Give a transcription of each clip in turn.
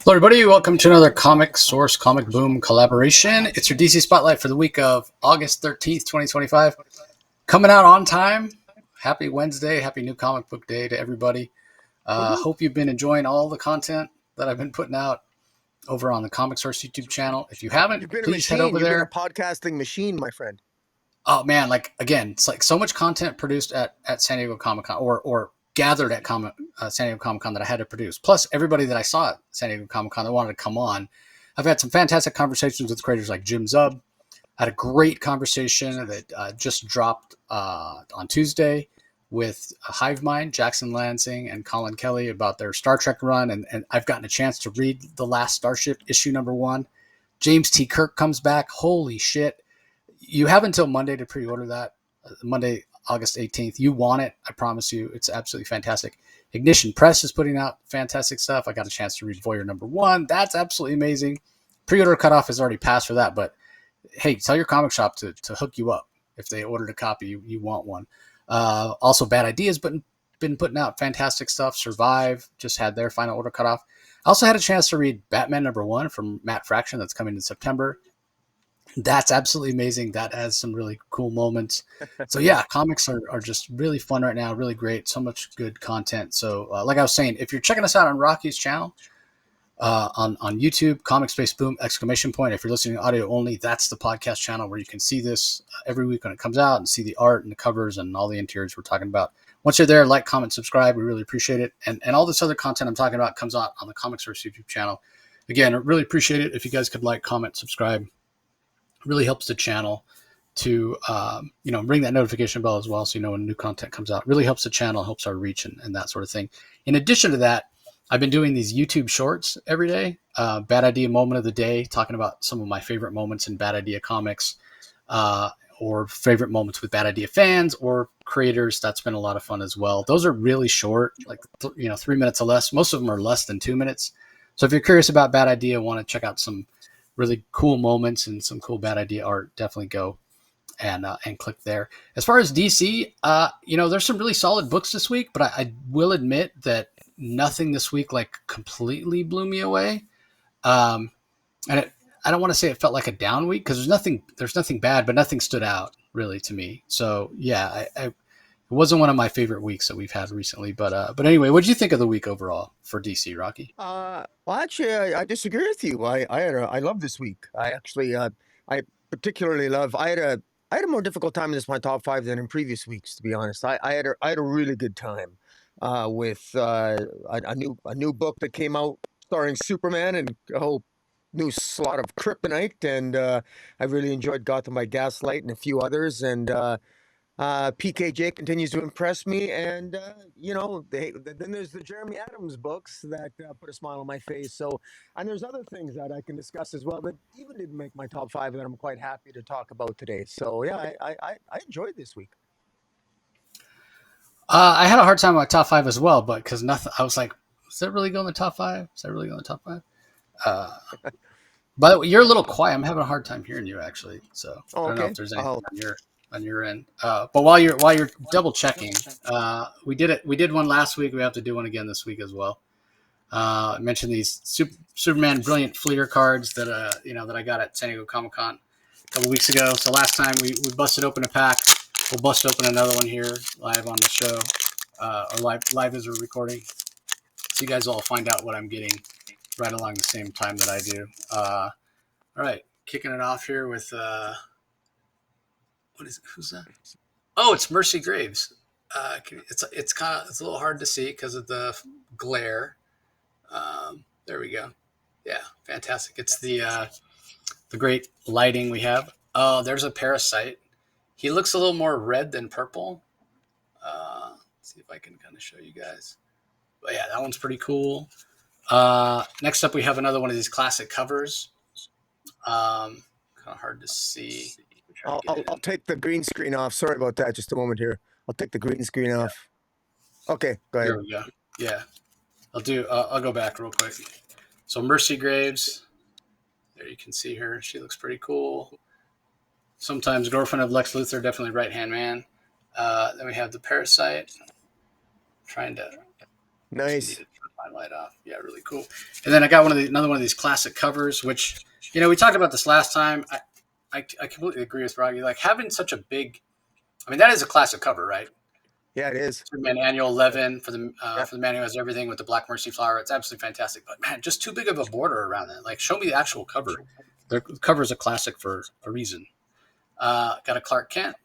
Hello, everybody. Welcome to another Comic Source Comic Boom collaboration. It's your DC Spotlight for the week of August 13th, 2025. Coming out on time. Happy Wednesday. Happy New Comic Book Day to everybody. Woohoo. Hope you've been enjoying all the content that I've been putting out over on the Comic Source YouTube channel. If you haven't, You've been a please head machine. over You've been a there. podcasting machine, my friend. Oh, man. Again, it's like so much content produced at San Diego Comic Con or gathered at San Diego Comic Con that I had to produce. Plus, everybody that I saw at San Diego Comic Con that wanted to come on. I've had some fantastic conversations with creators like Jim Zub. I had a great conversation that just dropped on Tuesday with Hive Mind, Jackson Lansing, and Colin Kelly about their Star Trek run. And I've gotten a chance to read The Last Starship, issue #1. James T. Kirk comes back. Holy shit. You have until Monday to pre-order that. Monday, August 18th. You want it. I promise you. It's absolutely fantastic. Ignition Press is putting out fantastic stuff. I got a chance to read Voyeur #1. That's absolutely amazing. Pre-order cutoff has already passed for that, but hey, tell your comic shop to hook you up. If they ordered a copy, you want one. Also, Bad Ideas, but been putting out fantastic stuff. Survive just had their final order cutoff. I also had a chance to read Batman #1 from Matt Fraction that's coming in September. That's absolutely amazing. That has some really cool moments. So yeah, comics are just really fun right now. Really great. So much good content. So like I was saying, if you're checking us out on Rocky's channel, on YouTube, Comic Space Boom ! If you're listening to audio only, that's the podcast channel where you can see this every week when it comes out and see the art and the covers and all the interiors we're talking about. Once you're there, like, comment, subscribe. We really appreciate it. And all this other content I'm talking about comes out on the Comic Source YouTube channel. Again, I really appreciate it if you guys could like, comment, subscribe. It really helps the channel to ring that notification bell as well, so you know when new content comes out. It really helps the channel, helps our reach and that sort of thing. In addition to that, I've been doing these YouTube shorts every day. Bad Idea Moment of the Day, talking about some of my favorite moments in Bad Idea comics, or favorite moments with Bad Idea fans or creators. That's been a lot of fun as well. Those are really short, like 3 minutes or less. Most of them are less than 2 minutes. So if you're curious about Bad Idea, want to check out some really cool moments and some cool Bad Idea art, definitely go and click there. As far as DC, there's some really solid books this week, but I will admit that nothing this week like completely blew me away. And I don't want to say it felt like a down week because there's nothing bad, but nothing stood out really to me. So yeah, it wasn't one of my favorite weeks that we've had recently. But anyway, what did you think of the week overall for DC, Rocky? Well, actually, I disagree with you. I love this week. I particularly love. I had a more difficult time in this my top five than in previous weeks. To be honest, I had a really good time with a new book that came out starring Superman and a whole new slot of Kryptonite, and I really enjoyed Gotham by Gaslight and a few others, and PKJ continues to impress me, and then there's the Jeremy Adams books that put a smile on my face. So, and there's other things that I can discuss as well that even didn't make my top five that I'm quite happy to talk about today. So, yeah, I enjoyed this week. I had a hard time with my top five as well, but because nothing, I was like, "Does that really go in the top five? Does that really go in the top five?" Uh, by the way, you're a little quiet. I'm having a hard time hearing you actually. So Oh, I don't know if okay. there's anything on your end. But while you're double checking, we did it. We did one last week. We have to do one again this week as well. I mentioned these Superman Brilliant Fleer cards that that I got at San Diego Comic Con a couple weeks ago. So last time we busted open a pack. We'll bust open another one here live on the show, or live as we're recording. So you guys all find out what I'm getting right along the same time that I do. All right, kicking it off here with who's that? Oh, it's Mercy Graves. It's a little hard to see because of the glare. There we go. Yeah, fantastic. It's the great lighting we have. Oh, there's a parasite. He looks a little more red than purple. Let's see if I can kind of show you guys. But yeah, that one's pretty cool. Next up, we have another one of these classic covers. Kind of hard to see. I'll take the green screen off. Sorry about that. Just a moment here. I'll take the green screen off. Okay, go ahead. Here we go. Yeah, I'll go back real quick. So Mercy Graves. There you can see her. She looks pretty cool. Sometimes girlfriend of Lex Luthor, definitely right hand man. Then we have the parasite. I'm trying to Nice. Fine light off. Yeah, really cool. And then I got another one of these classic covers, which we talked about this last time. I completely agree with Rocky. Like having such a big, I mean, that is a classic cover, right? Yeah, it is. Superman Annual 11 for Yeah. the man who has everything with the Black Mercy flower. It's absolutely fantastic. But man, just too big of a border around that. Like, show me the actual cover. The cover is a classic for a reason. Got a Clark Kent.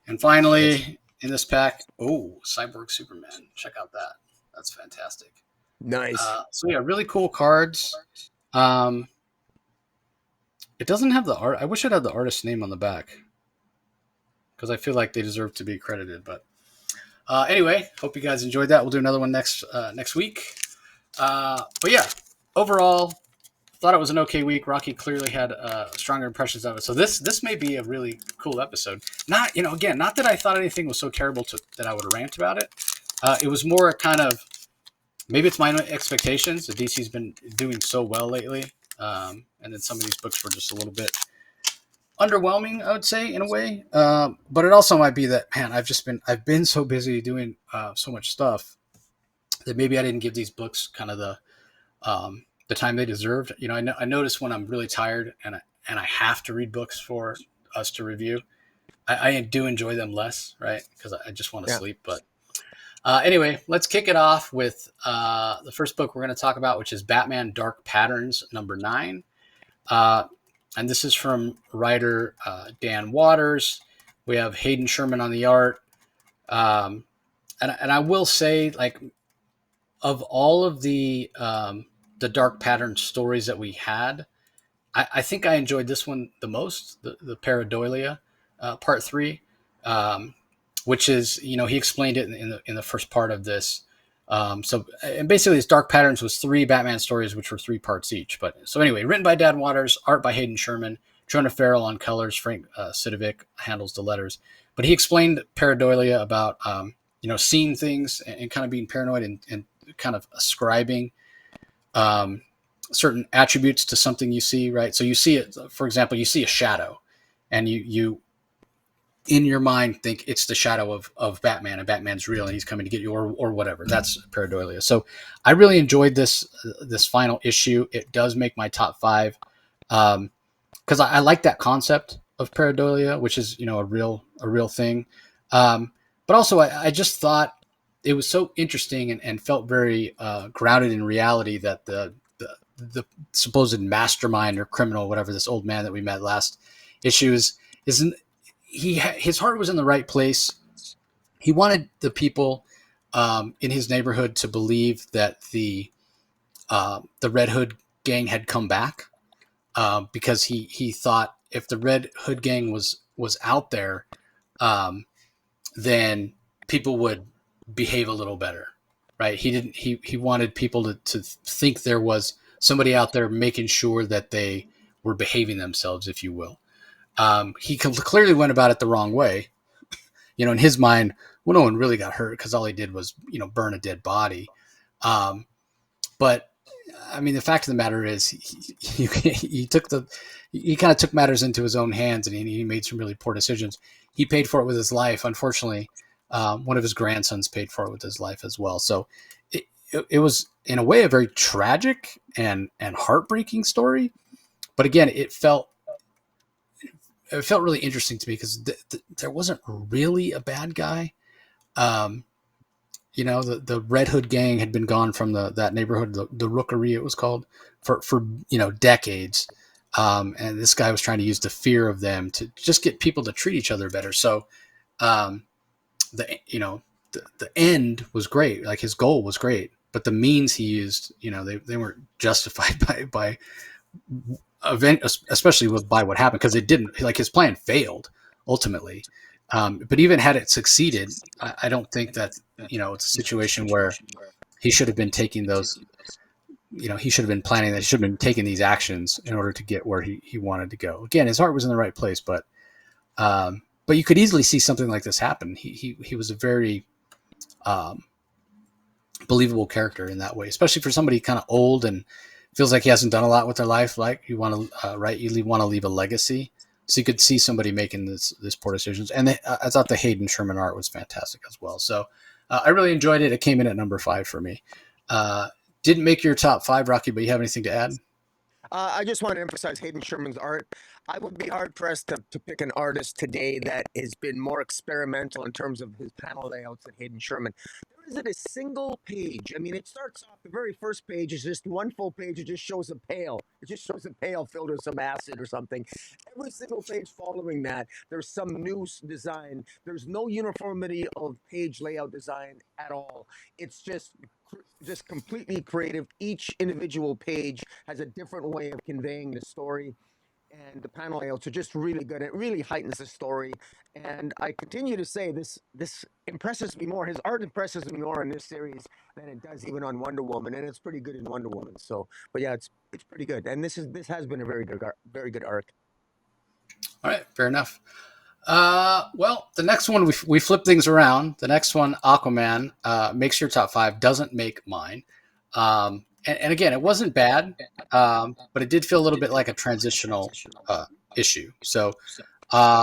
And finally, in this pack, Cyborg Superman. Check out that. That's fantastic. Nice. So yeah, really cool cards. It doesn't have the art. I wish it had the artist's name on the back because I feel like they deserve to be credited. But anyway, hope you guys enjoyed that. We'll do another one next week. But yeah, overall, thought it was an okay week. Rocky clearly had stronger impressions of it. So this may be a really cool episode. Not that I thought anything was so terrible that I would rant about it. It was more kind of, maybe it's my expectations. The DC's been doing so well lately. And then some of these books were just a little bit underwhelming, I would say, in a way. But it also might be that, man, I've been so busy doing so much stuff that maybe I didn't give these books kind of the time they deserved. I notice when I'm really tired and I have to read books for us to review, I do enjoy them less, right? Because I just want to sleep. But anyway, let's kick it off with the first book we're going to talk about, which is Batman Dark Patterns number 9. And this is from writer Dan Waters. We have Hayden Sherman on the art. And I will say, like, of all of the Dark Pattern stories that we had, I think I enjoyed this one the most, the Pareidolia part 3, which is, he explained it in the first part of this. And basically this Dark Patterns was 3 Batman stories, which were 3 parts each. But so anyway, written by Dan Waters, art by Hayden Sherman, Jonah Farrell on colors, Frank Sidovic handles the letters. But he explained Pareidolia about, seeing things and kind of being paranoid and kind of ascribing certain attributes to something you see, right? So you see it, for example, you see a shadow and you in your mind think it's the shadow of Batman and Batman's real and he's coming to get you or whatever. That's Pareidolia. So I really enjoyed this final issue. It does make my top 5 because I like that concept of Pareidolia, which is, a real thing. But also I just thought it was so interesting and felt very grounded in reality that the supposed mastermind or criminal, whatever, this old man that we met last issue isn't. His heart was in the right place. He wanted the people in his neighborhood to believe that the Red Hood gang had come back because he thought if the Red Hood gang was out there, then people would behave a little better, right? He wanted people to think there was somebody out there making sure that they were behaving themselves, if you will. He clearly went about it the wrong way. In his mind, well, no one really got hurt because all he did was, burn a dead body. But I mean, the fact of the matter is he kind of took matters into his own hands and he made some really poor decisions. He paid for it with his life. Unfortunately, one of his grandsons paid for it with his life as well. So it was in a way a very tragic and heartbreaking story. But again, it felt really interesting to me because there wasn't really a bad guy. The Red Hood gang had been gone from that neighborhood, the Rookery it was called, for decades. And this guy was trying to use the fear of them to just get people to treat each other better. So the end was great. Like his goal was great, but the means he used, they weren't justified by event, especially by what happened, because it didn't, like, his plan failed ultimately. But even had it succeeded, I don't think that it's a situation where he should have been taking those. He should have been planning that. He should have been taking these actions in order to get where he wanted to go. Again, his heart was in the right place, but you could easily see something like this happen. He was a very believable character in that way, especially for somebody kind of old and feels like he hasn't done a lot with their life. Like you want to leave a legacy. So you could see somebody making this poor decisions. And I thought the Hayden Sherman art was fantastic as well. So I really enjoyed it. It came in at number 5 for me. Uh, didn't make your top 5, Rocky, but you have anything to add? I just want to emphasize Hayden Sherman's art. I would be hard pressed to pick an artist today that has been more experimental in terms of his panel layouts than Hayden Sherman. There isn't a single page. I mean, it starts off, the very first page is just one full page. It just shows a pail. It just shows a pail filled with some acid or something. Every single page following that, there's some new design. There's no uniformity of page layout design at all. It's just completely creative. Each individual page has a different way of conveying the story, and the panel layouts are just really good. It really heightens the story, and I continue to say this impresses me more. His art impresses me more in this series than it does even on Wonder Woman, and it's pretty good in Wonder Woman. So, but yeah, it's pretty good, and this has been a very good arc. All right, fair enough. Well, the next one we flip things around. The next one, Aquaman, makes your top 5, doesn't make mine. And again, it wasn't bad, but it did feel a little bit like a transitional issue. So,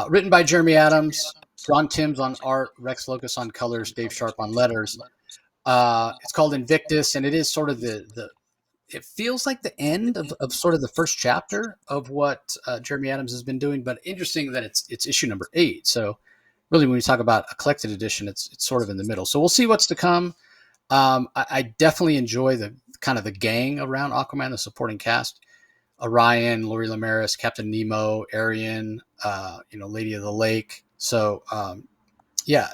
written by Jeremy Adams, Ron Timms on art, Rex Locus on colors, Dave Sharp on letters. It's called Invictus, and it is sort of the it feels like the end of sort of the first chapter of what Jeremy Adams has been doing, but interesting that it's issue number 8. So really, when we talk about a collected edition, it's sort of in the middle. So we'll see what's to come. I definitely enjoy the kind of the gang around Aquaman, the supporting cast: Orion, Lori Lamaris, Captain Nemo, Arian, Lady of the Lake. So yeah,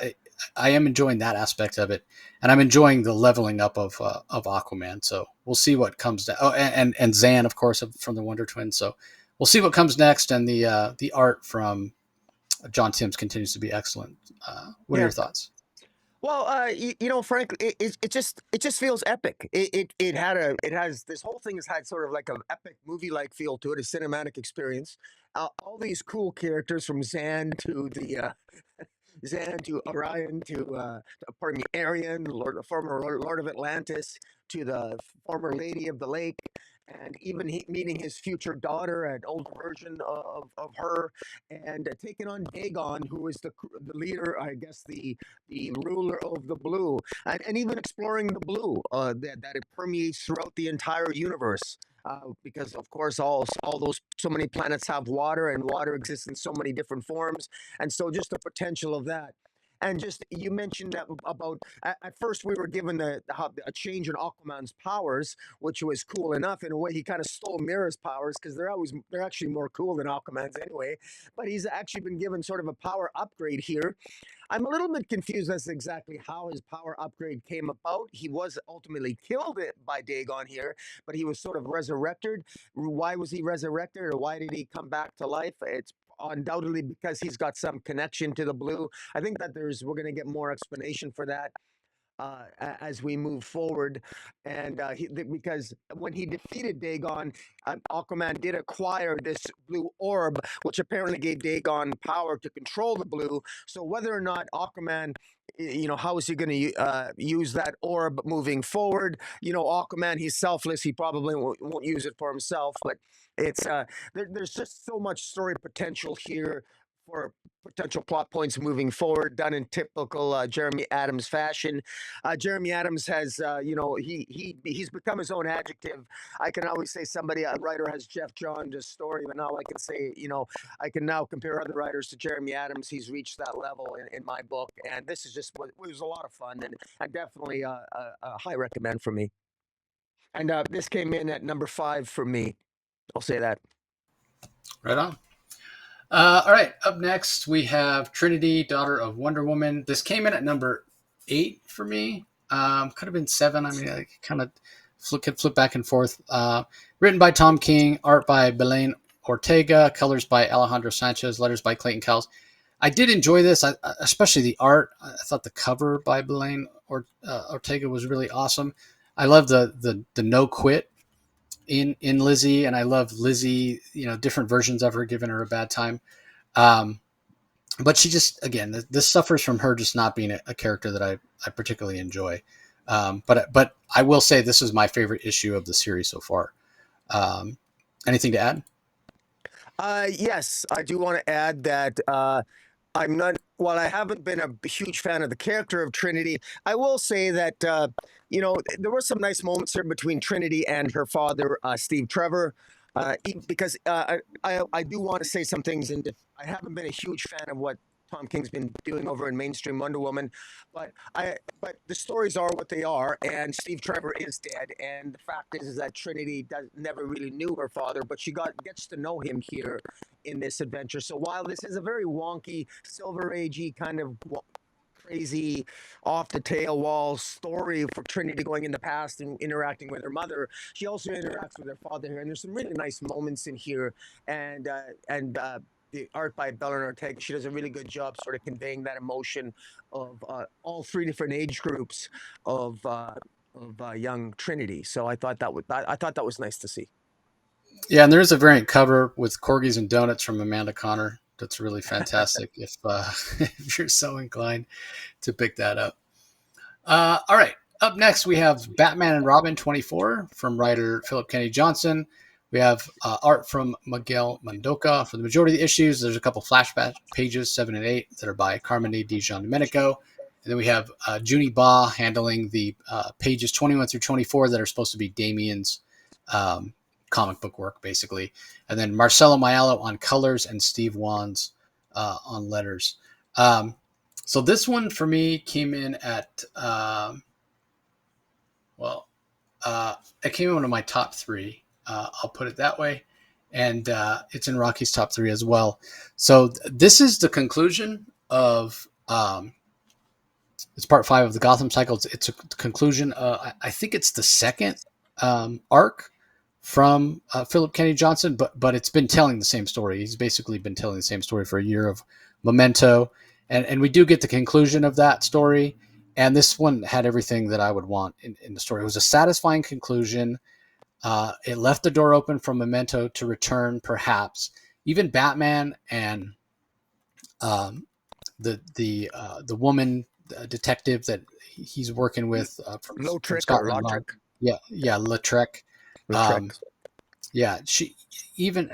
I am enjoying that aspect of it, and I'm enjoying the leveling up of Aquaman. So we'll see what comes down. Oh, and Zan, of course, from the Wonder Twins. So we'll see what comes next, and the art from John Timms continues to be excellent. What are Yeah. your thoughts? Well, Frank, it just feels epic. It has this whole thing has had sort of like an epic movie like feel to it, a cinematic experience. All these cool characters from Zan to Orion pardon me, Arian, former Lord of Atlantis, to the former Lady of the Lake, and even meeting his future daughter, an older version of her, and taking on Dagon, who is the leader, I guess the ruler of the blue, and even exploring the blue that it permeates throughout the entire universe. Because of course all those so many planets have water, and water exists in so many different forms, and so just the potential of that. And just you mentioned that about at first we were given a change in Aquaman's powers, which was cool enough. In a way, he kind of stole Mira's powers because they're actually more cool than Aquaman's anyway. But he's actually been given sort of a power upgrade here. I'm a little bit confused as to exactly how his power upgrade came about. He was ultimately killed by Dagon here, but he was sort of resurrected. Why was he resurrected, or why did he come back to life? It's undoubtedly because he's got some connection to the blue. I think that we're going to get more explanation for that as we move forward. And because when he defeated Dagon, Aquaman did acquire this blue orb, which apparently gave Dagon power to control the blue. So whether or not Aquaman, how is he going to use that orb moving forward? Aquaman, he's selfless. He probably won't use it for himself, but it's there's just so much story potential here for potential plot points moving forward, done in typical Jeremy Adams fashion. Jeremy Adams has, he's become his own adjective. I can always say a writer has Jeff Johns' story, but now I can say, I can now compare other writers to Jeremy Adams. He's reached that level in my book, and this is just it was a lot of fun, and definitely a high recommend for me. And this came in at number 5 for me. I'll say that. Right on. All right, up next we have Trinity, daughter of Wonder Woman. This came in at number 8 for me. Could have been 7. I mean, I kind of could flip back and forth. Written by Tom King, art by Bela Ortega, colors by Alejandro Sanchez, letters by Clayton Cowles. I did enjoy this, especially the art. I thought the cover by Bela Ortega was really awesome. I love the no quit in Lizzie, and I love Lizzie, different versions of her giving her a bad time. But she just, again, this suffers from her just not being a character that I particularly enjoy. But I will say this is my favorite issue of the series so far. Anything to add? Yes, I do want to add that I'm not while I haven't been a huge fan of the character of Trinity, I will say that there were some nice moments here between Trinity and her father, Steve Trevor. Because I do want to say some things, and I haven't been a huge fan of what Tom King's been doing over in mainstream Wonder Woman, but the stories are what they are, and Steve Trevor is dead, and the fact is that Trinity never really knew her father, but she gets to know him here in this adventure. So while this is a very wonky, Silver Agey kind of crazy, off the tail wall story for Trinity going in the past and interacting with her mother, she also interacts with her father here, and there's some really nice moments in here, and the art by Bela and Ortega, she does a really good job sort of conveying that emotion of all three different age groups of young Trinity. So I thought that was nice to see. Yeah, and there is a variant cover with corgis and donuts from Amanda Connor. That's really fantastic. If if you're so inclined to pick that up. All right. Up next, we have Batman and Robin 24 from writer Phillip Kennedy Johnson. We have art from Miguel Mondoka for the majority of the issues. There's a couple flashback pages, 7 and 8, that are by Carmine Di Giandomenico. And then we have Junie Ba handling the pages 21 through 24 that are supposed to be Damien's comic book work, basically. And then Marcelo Maiello on colors and Steve Wands on letters. So this one for me came in at, it came in one of my top three. I'll put it that way. And it's in Rocky's top three as well. So this is the conclusion of, it's part 5 of the Gotham cycle. It's a conclusion. I think it's the second arc from Phillip Kennedy Johnson, but it's been telling the same story. He's basically been telling the same story for a year of Memento. And we do get the conclusion of that story. And this one had everything that I would want in the story. It was a satisfying conclusion. It left the door open for Memento to return, perhaps. Even Batman and the woman detective that he's working with from Scotland. Yeah, Lautrec. Yeah,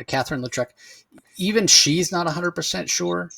Catherine Lautrec. Even she's not 100% sure.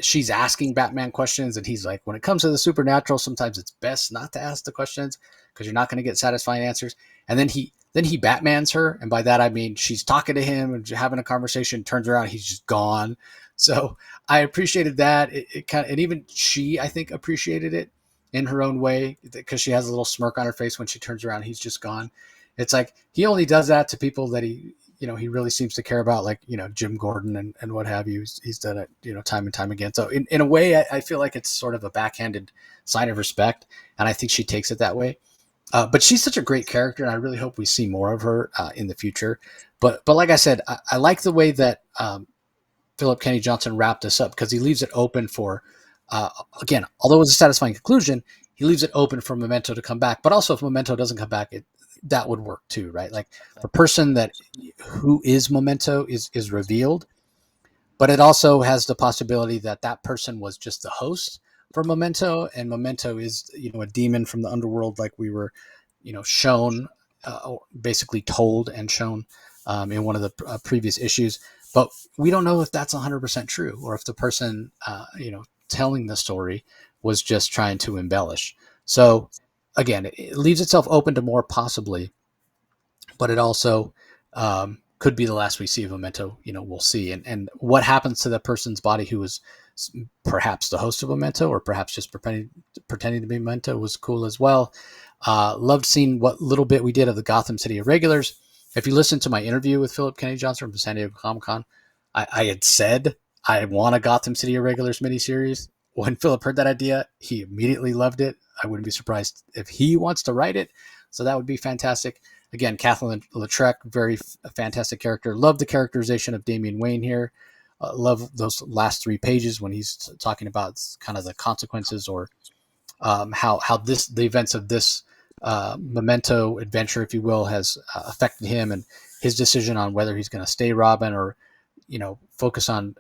She's asking Batman questions, and he's like, when it comes to the supernatural, sometimes it's best not to ask the questions because you're not going to get satisfying answers. And then he Batmans her, and by that I mean she's talking to him and having a conversation, turns around, he's just gone. So I appreciated that. And even she, I think, appreciated it in her own way because she has a little smirk on her face when she turns around, he's just gone. It's like he only does that to people that he really seems to care about, like, Jim Gordon and what have you. He's done it, time and time again. So in a way, I feel like it's sort of a backhanded sign of respect. And I think she takes it that way. But she's such a great character, and I really hope we see more of her in the future. But like I said, I like the way that Phillip Kennedy Johnson wrapped this up because he leaves it open for, again, although it was a satisfying conclusion, he leaves it open for Memento to come back. But also, if Memento doesn't come back, that would work too, right? Like the person who is Memento is revealed, but it also has the possibility that person was just the host for Memento, and Memento is a demon from the underworld, like we were shown, basically told and shown in one of the previous issues. But we don't know if that's 100% true, or if the person telling the story was just trying to embellish. So again, it leaves itself open to more, possibly, but it also could be the last we see of Memento. We'll see. And what happens to the person's body who was perhaps the host of Memento, or perhaps just pretending to be Memento, was cool as well. Loved seeing what little bit we did of the Gotham City Irregulars. If you listen to my interview with Phillip Kennedy Johnson from San Diego Comic-Con, I had said I want a Gotham City Irregulars miniseries. When Phillip heard that idea, he immediately loved it. I wouldn't be surprised if he wants to write it. So that would be fantastic. Again, Kathleen Lautrec, very fantastic character. Love the characterization of Damian Wayne here. Love those last 3 pages when he's talking about kind of the consequences, or how the events of this Memento adventure, if you will, has affected him, and his decision on whether he's going to stay Robin or focus on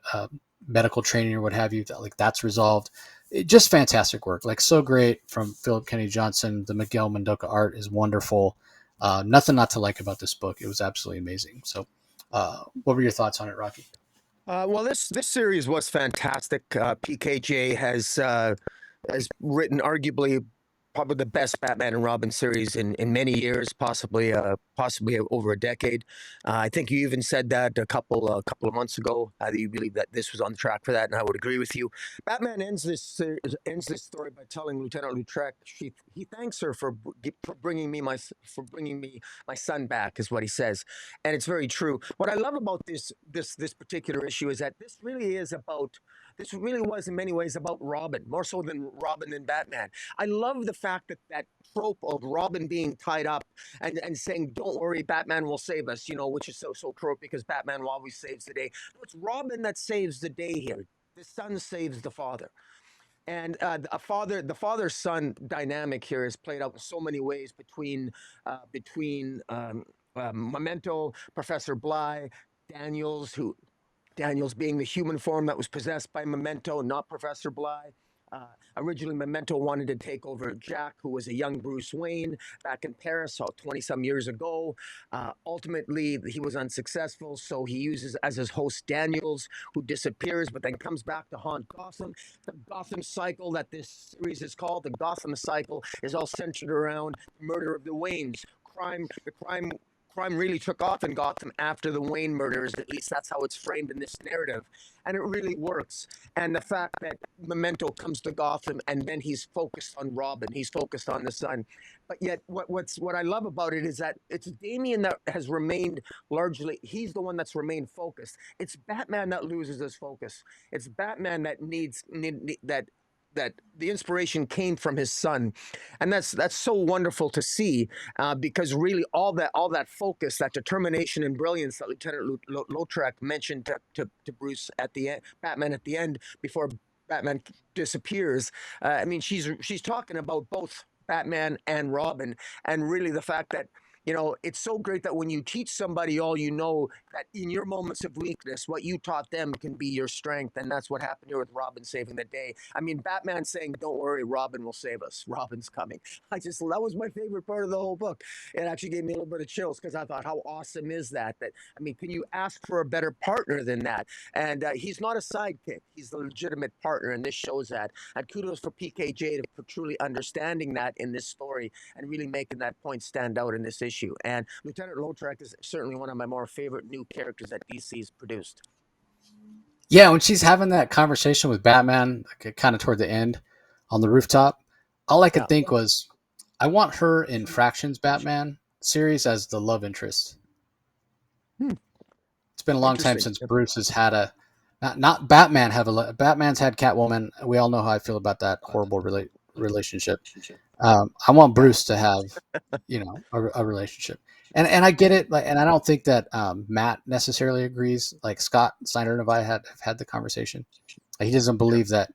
medical training or what have you. Like, that's resolved. Just fantastic work, like so great from Phillip Kennedy Johnson. The Miguel Mondoka art is wonderful. Nothing not to like about this book. It was absolutely amazing. So what were your thoughts on it, Rocky? Well, this series was fantastic. PKJ has written arguably probably the best Batman and Robin series in many years, possibly over a decade. I think you even said that a couple of months ago that you believe that this was on the track for that, and I would agree with you. Batman ends this story by telling Lieutenant Lautrec he thanks her for bringing me my son back, is what he says, and it's very true. What I love about this particular issue is that this really was in many ways about Robin, more so than Robin and Batman. I love the fact that that trope of Robin being tied up and saying, "Don't worry, Batman will save us," which is so trope because Batman always saves the day. No, it's Robin that saves the day here. The son saves the father. And the father son dynamic here is played out in so many ways between Memento, Professor Bly, Daniels, who Daniels being the human form that was possessed by Memento, not Professor Bly. Originally, Memento wanted to take over Jack, who was a young Bruce Wayne back in Paris 20 some years ago. Ultimately, he was unsuccessful, so he uses as his host Daniels, who disappears but then comes back to haunt Gotham. The Gotham cycle that this series is called, the Gotham cycle, is all centered around the murder of the Waynes. The crime really took off in Gotham after the Wayne murders. At least that's how it's framed in this narrative. And it really works. And the fact that Memento comes to Gotham and then he's focused on Robin, he's focused on the son. But yet, what I love about it is that it's Damian that has remained largely, he's the one that's remained focused. It's Batman that loses his focus. It's Batman that that the inspiration came from his son, and that's so wonderful to see, because really all that focus, that determination and brilliance that Lieutenant Lautrec mentioned to Bruce at the end, Batman at the end before Batman disappears. I mean, she's talking about both Batman and Robin, and really the fact that it's so great that when you teach somebody all you know, that in your moments of weakness, what you taught them can be your strength. And that's what happened here with Robin saving the day. I mean, Batman saying, "Don't worry, Robin will save us. Robin's coming." That was my favorite part of the whole book. It actually gave me a little bit of chills because I thought, how awesome is that? I mean, can you ask for a better partner than that? And he's not a sidekick. He's the legitimate partner. And this shows that. And kudos for PKJ for truly understanding that in this story and really making that point stand out in this issue. And Lieutenant Lautrec is certainly one of my more favorite new characters that DC's produced. Yeah, when she's having that conversation with Batman, like, kind of toward the end on the rooftop, all I Yeah. could think was, I want her in Fractions Batman series as the love interest. Hmm. It's been a long time Interesting. since Bruce has had a not Batman have a Batman's had Catwoman. We all know how I feel about that horrible relationship. I want Yeah. Bruce to have a relationship, and I get it. Like, and I don't think that Matt necessarily agrees. Like Scott Snyder and I have had the conversation. Like, he doesn't Yeah. believe that.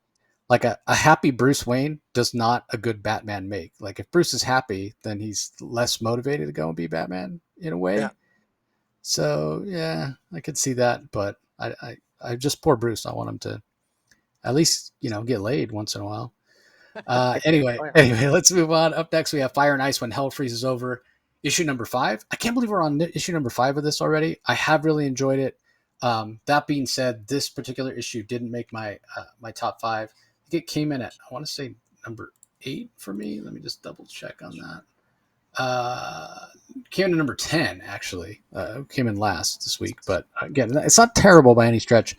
Like a happy Bruce Wayne does not a good Batman make. Like, if Bruce is happy, then he's less motivated to go and be Batman in a Yeah. way. So yeah, I could see that, but I just poor Bruce. I want him to at least get laid once in a while. Anyway, Oh, yeah. anyway, let's move on. Up next, we have Fire and Ice when Hell freezes over. Issue number 5. I can't believe we're on issue number 5 of this already. I have really enjoyed it. That being said, this particular issue didn't make my top 5. I think it came in at, I want to say, number 8 for me. Let me just double check on that. Came in at number 10 actually. Came in last this week, but again, it's not terrible by any stretch.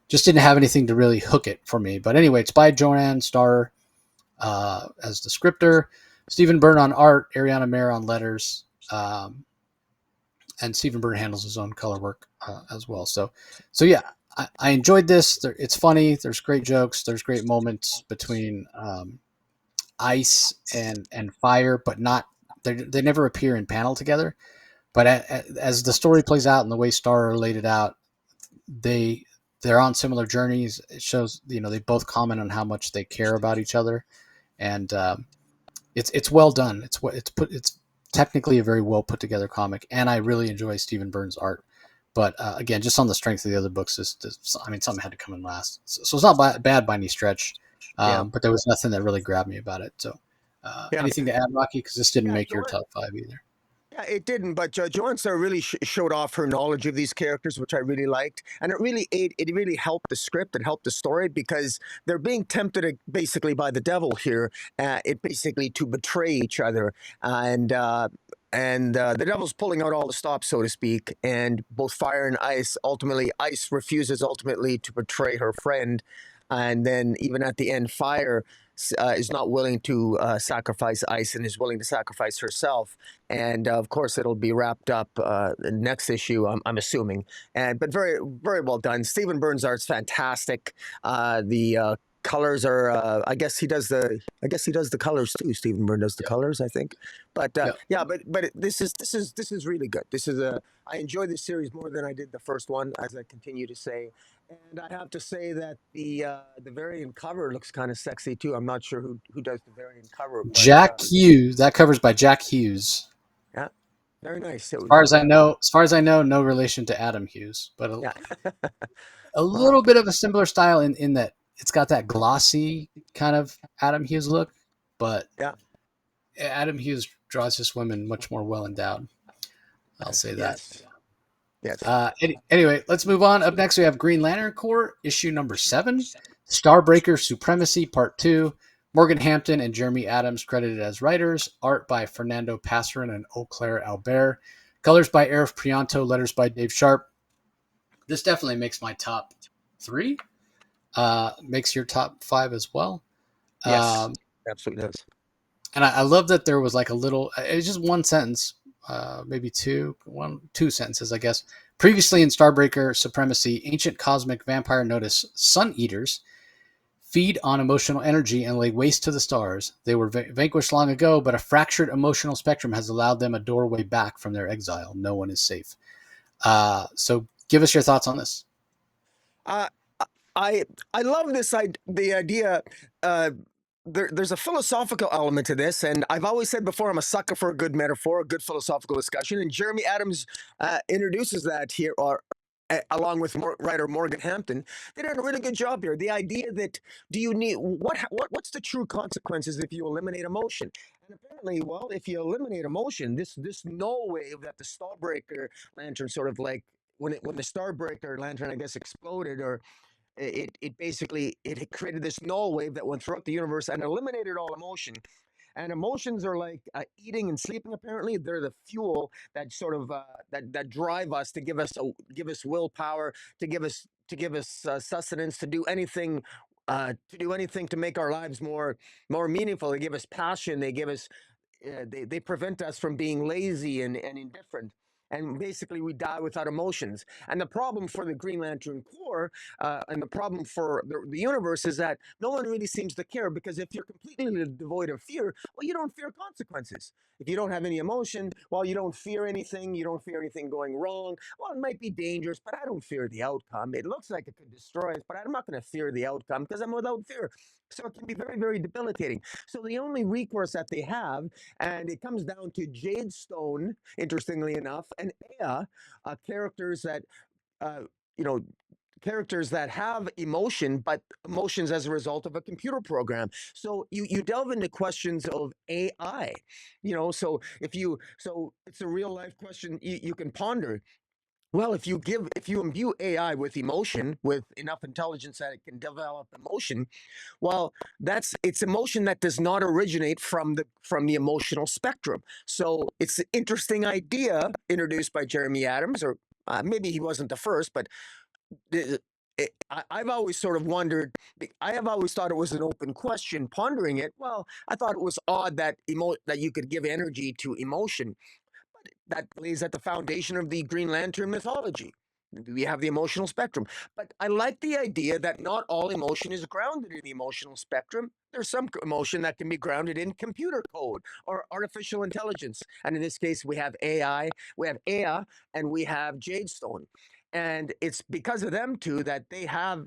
Just didn't have anything to really hook it for me. But anyway, it's by Joanne Starr as the scripter, Stephen Byrne on art, Ariana Mayer on letters, and Stephen Byrne handles his own color work as well. So yeah, I enjoyed this. It's funny. There's great jokes. There's great moments between ice and fire, but not they never appear in panel together. But as the story plays out and the way Starr laid it out, they're on similar journeys. It shows they both comment on how much they care about each other, and it's well done. It's technically a very well put together comic, and I really enjoy Stephen Byrne's art. But again, just on the strength of the other books, I mean, something had to come in last, so it's not bad by any stretch. Yeah. But there was nothing that really grabbed me about it. So, Yeah. anything to add, Rocky? Because this didn't Yeah. make your top 5 either. Yeah, it didn't, but Joanne Star really showed off her knowledge of these characters, which I really liked, and it really helped the script and helped the story because they're being tempted basically by the devil here, it basically to betray each other, and the devil's pulling out all the stops, so to speak, and both fire and ice. Ultimately, ice refuses ultimately to betray her friend, and then even at the end, fire is not willing to sacrifice ice and is willing to sacrifice herself, and of course it'll be wrapped up the next issue, I'm assuming. And but very very well done. Stephen Byrne's art's fantastic. The colors are I guess he does the colors too. Stephen Byrne does the Yep. colors, I think. But Yep. yeah, but this is really good. This is a I enjoy this series more than I did the first one, as I continue to say. And I have to say that the variant cover looks kind of sexy too. I'm not sure who does the variant cover, but Jack Hughes. That covers by Jack Hughes. yeah, very nice. As far as I know, no relation to Adam Hughes, but Yeah. a Well, little bit of a similar style in that it's got that glossy kind of Adam Hughes look, but yeah. Adam Hughes draws his women much more well endowed. I'll say that. Yes. Yes. Anyway, let's move on. Up next, we have Green Lantern Corps, issue number 7, Starbreaker Supremacy, Part 2. Morgan Hampton and Jeremy Adams credited as writers. Art by Fernando Passerin and Eau Claire Albert. Colors by Arif Prianto. Letters by Dave Sharp. This definitely makes my top 3. Makes your top 5 as well. Yes. Um, Absolutely does. and I love that there was like a little. It's just one sentence, maybe two sentences, I guess. Previously in Starbreaker Supremacy, ancient cosmic vampire notice sun eaters feed on emotional energy and lay waste to the stars. They were vanquished long ago, but a fractured emotional spectrum has allowed them a doorway back from their exile. No one is safe. So, give us your thoughts on this. Uh, I I love the idea. Uh, there's a philosophical element to this, and I've always said before, I'm a sucker for a good metaphor, a good philosophical discussion, and Jeremy Adams introduces that here, or along with writer Morgan Hampton. They did a really good job here. The idea that do you need what's the true consequences if you eliminate emotion? And apparently, well, if you eliminate emotion, this null wave that the Starbreaker lantern sort of like when the Starbreaker lantern, I guess, exploded, or it basically it had created this null wave that went throughout the universe and eliminated all emotion. And emotions are like eating and sleeping. Apparently, they're the fuel that sort of that drive us to give us willpower, to give us sustenance, to do anything to make our lives more meaningful. They give us passion. They give us they prevent us from being lazy and indifferent. And basically, we die without emotions. And the problem for the Green Lantern Corps, and the problem for the universe, is that no one really seems to care, because if you're completely devoid of fear, well, you don't fear consequences. If you don't have any emotion, well, you don't fear anything. You don't fear anything going wrong. Well, it might be dangerous, but I don't fear the outcome. It looks like it could destroy us, but I'm not going to fear the outcome because I'm without fear. So it can be very, very debilitating. So the only recourse that they have, and it comes down to Jade Stone, interestingly enough, and Aya, characters that, uh, you know, characters that have emotion, but emotions as a result of a computer program. So you delve into questions of AI, so it's a real life question you can ponder. Well, if you imbue AI with emotion, with enough intelligence that it can develop emotion, well, it's emotion that does not originate from the emotional spectrum. So it's an interesting idea introduced by Jeremy Adams, or maybe he wasn't the first, but I've always sort of wondered. I have always thought it was an open question. Pondering it, well, I thought it was odd that that you could give energy to emotion. That lays at the foundation of the Green Lantern mythology. We have the emotional spectrum. But I like the idea that not all emotion is grounded in the emotional spectrum. There's some emotion that can be grounded in computer code or artificial intelligence. And in this case, we have AI, we have Aya, and we have Jadestone. And it's because of them two that they have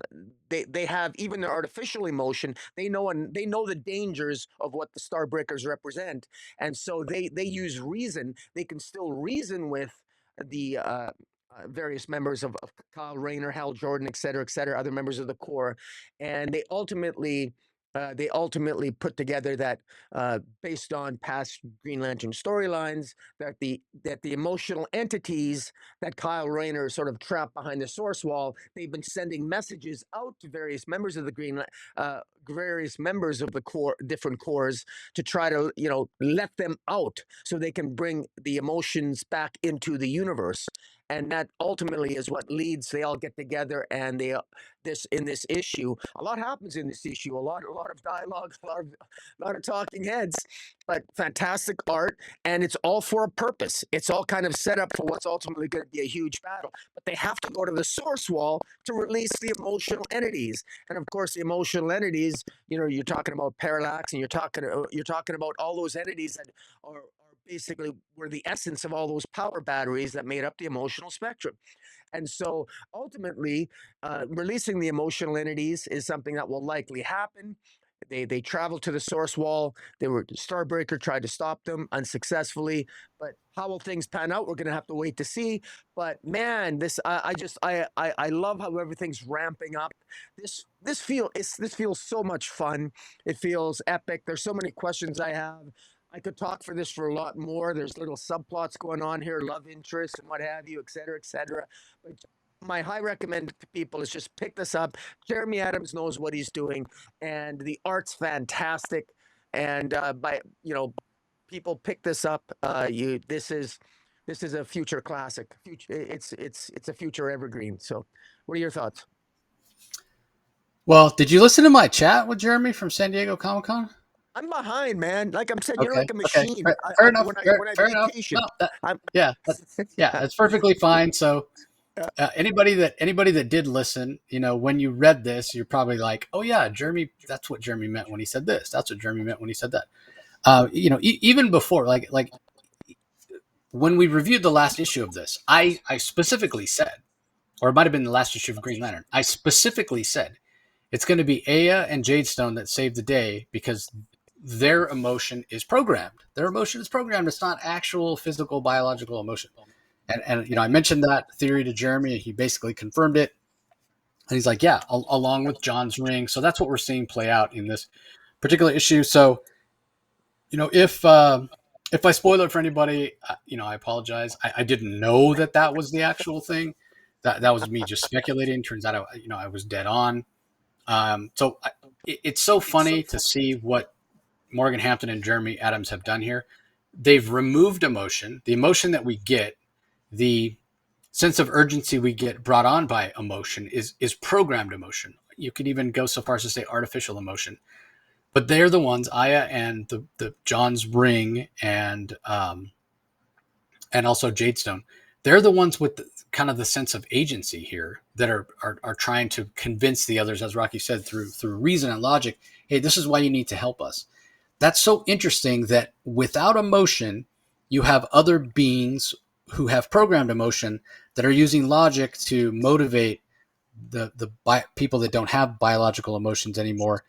even their artificial emotion. They know the dangers of what the Starbreakers represent, and so they use reason. They can still reason with the various members of Kyle Rayner, Hal Jordan, et cetera, other members of the Corps, and they ultimately they ultimately put together that, based on past Green Lantern storylines, that the emotional entities that Kyle Rayner sort of trapped behind the source wall, they've been sending messages out to various members of the various members of the core, different cores, to try to let them out so they can bring the emotions back into the universe. And that ultimately is what leads. They all get together, and this issue, a lot happens in this issue. A lot of dialogue, a lot of talking heads, but fantastic art, and it's all for a purpose. It's all kind of set up for what's ultimately going to be a huge battle. But they have to go to the source wall to release the emotional entities, and of course, the emotional entities. You're talking about Parallax, and you're talking about all those entities that are basically were the essence of all those power batteries that made up the emotional spectrum. And so ultimately, releasing the emotional entities is something that will likely happen. They traveled to the source wall. Starbreaker tried to stop them unsuccessfully, but how will things pan out? We're going to have to wait to see. But man, I love how everything's ramping up. This feels so much fun. It feels epic. There's so many questions I have. I could talk for this for a lot more. There's little subplots going on here, love interest and what have you, et cetera, et cetera. But my high recommend to people is just pick this up. Jeremy Adams knows what he's doing, and the art's fantastic. And people pick this up. This is a future classic. It's a future evergreen. So, what are your thoughts? Well, did you listen to my chat with Jeremy from San Diego Comic-Con? I'm behind, man. Like I'm saying, you're Okay. like a Okay. machine. Fair enough. When I Fair enough. vacation, No, I'm yeah, yeah, that's perfectly fine. So, uh, anybody that did listen, when you read this, you're probably like, oh yeah, Jeremy. That's what Jeremy meant when he said this. That's what Jeremy meant when he said that. Even before, like when we reviewed the last issue of this, I specifically said, or it might have been the last issue of Green Lantern. I specifically said it's going to be Aya and Jadestone that save the day because their emotion is programmed. Their emotion is programmed. It's not actual physical, biological emotion. And I mentioned that theory to Jeremy, and he basically confirmed it. And he's like, yeah, along with John's ring. So that's what we're seeing play out in this particular issue. So, if I spoil it for anybody, I apologize. I didn't know that was the actual thing. That was me just speculating. Turns out, I was dead on. It's so funny to see what Morgan Hampton and Jeremy Adams have done here. They've removed emotion, the emotion that we get, the sense of urgency we get brought on by emotion is programmed emotion. You could even go so far as to say artificial emotion. But they're the ones, Aya and the John's ring and also Jadestone. They're the ones with kind of the sense of agency here that are trying to convince the others, as Rocky said, through reason and logic. Hey, this is why you need to help us. That's so interesting that without emotion, you have other beings who have programmed emotion that are using logic to motivate the people that don't have biological emotions anymore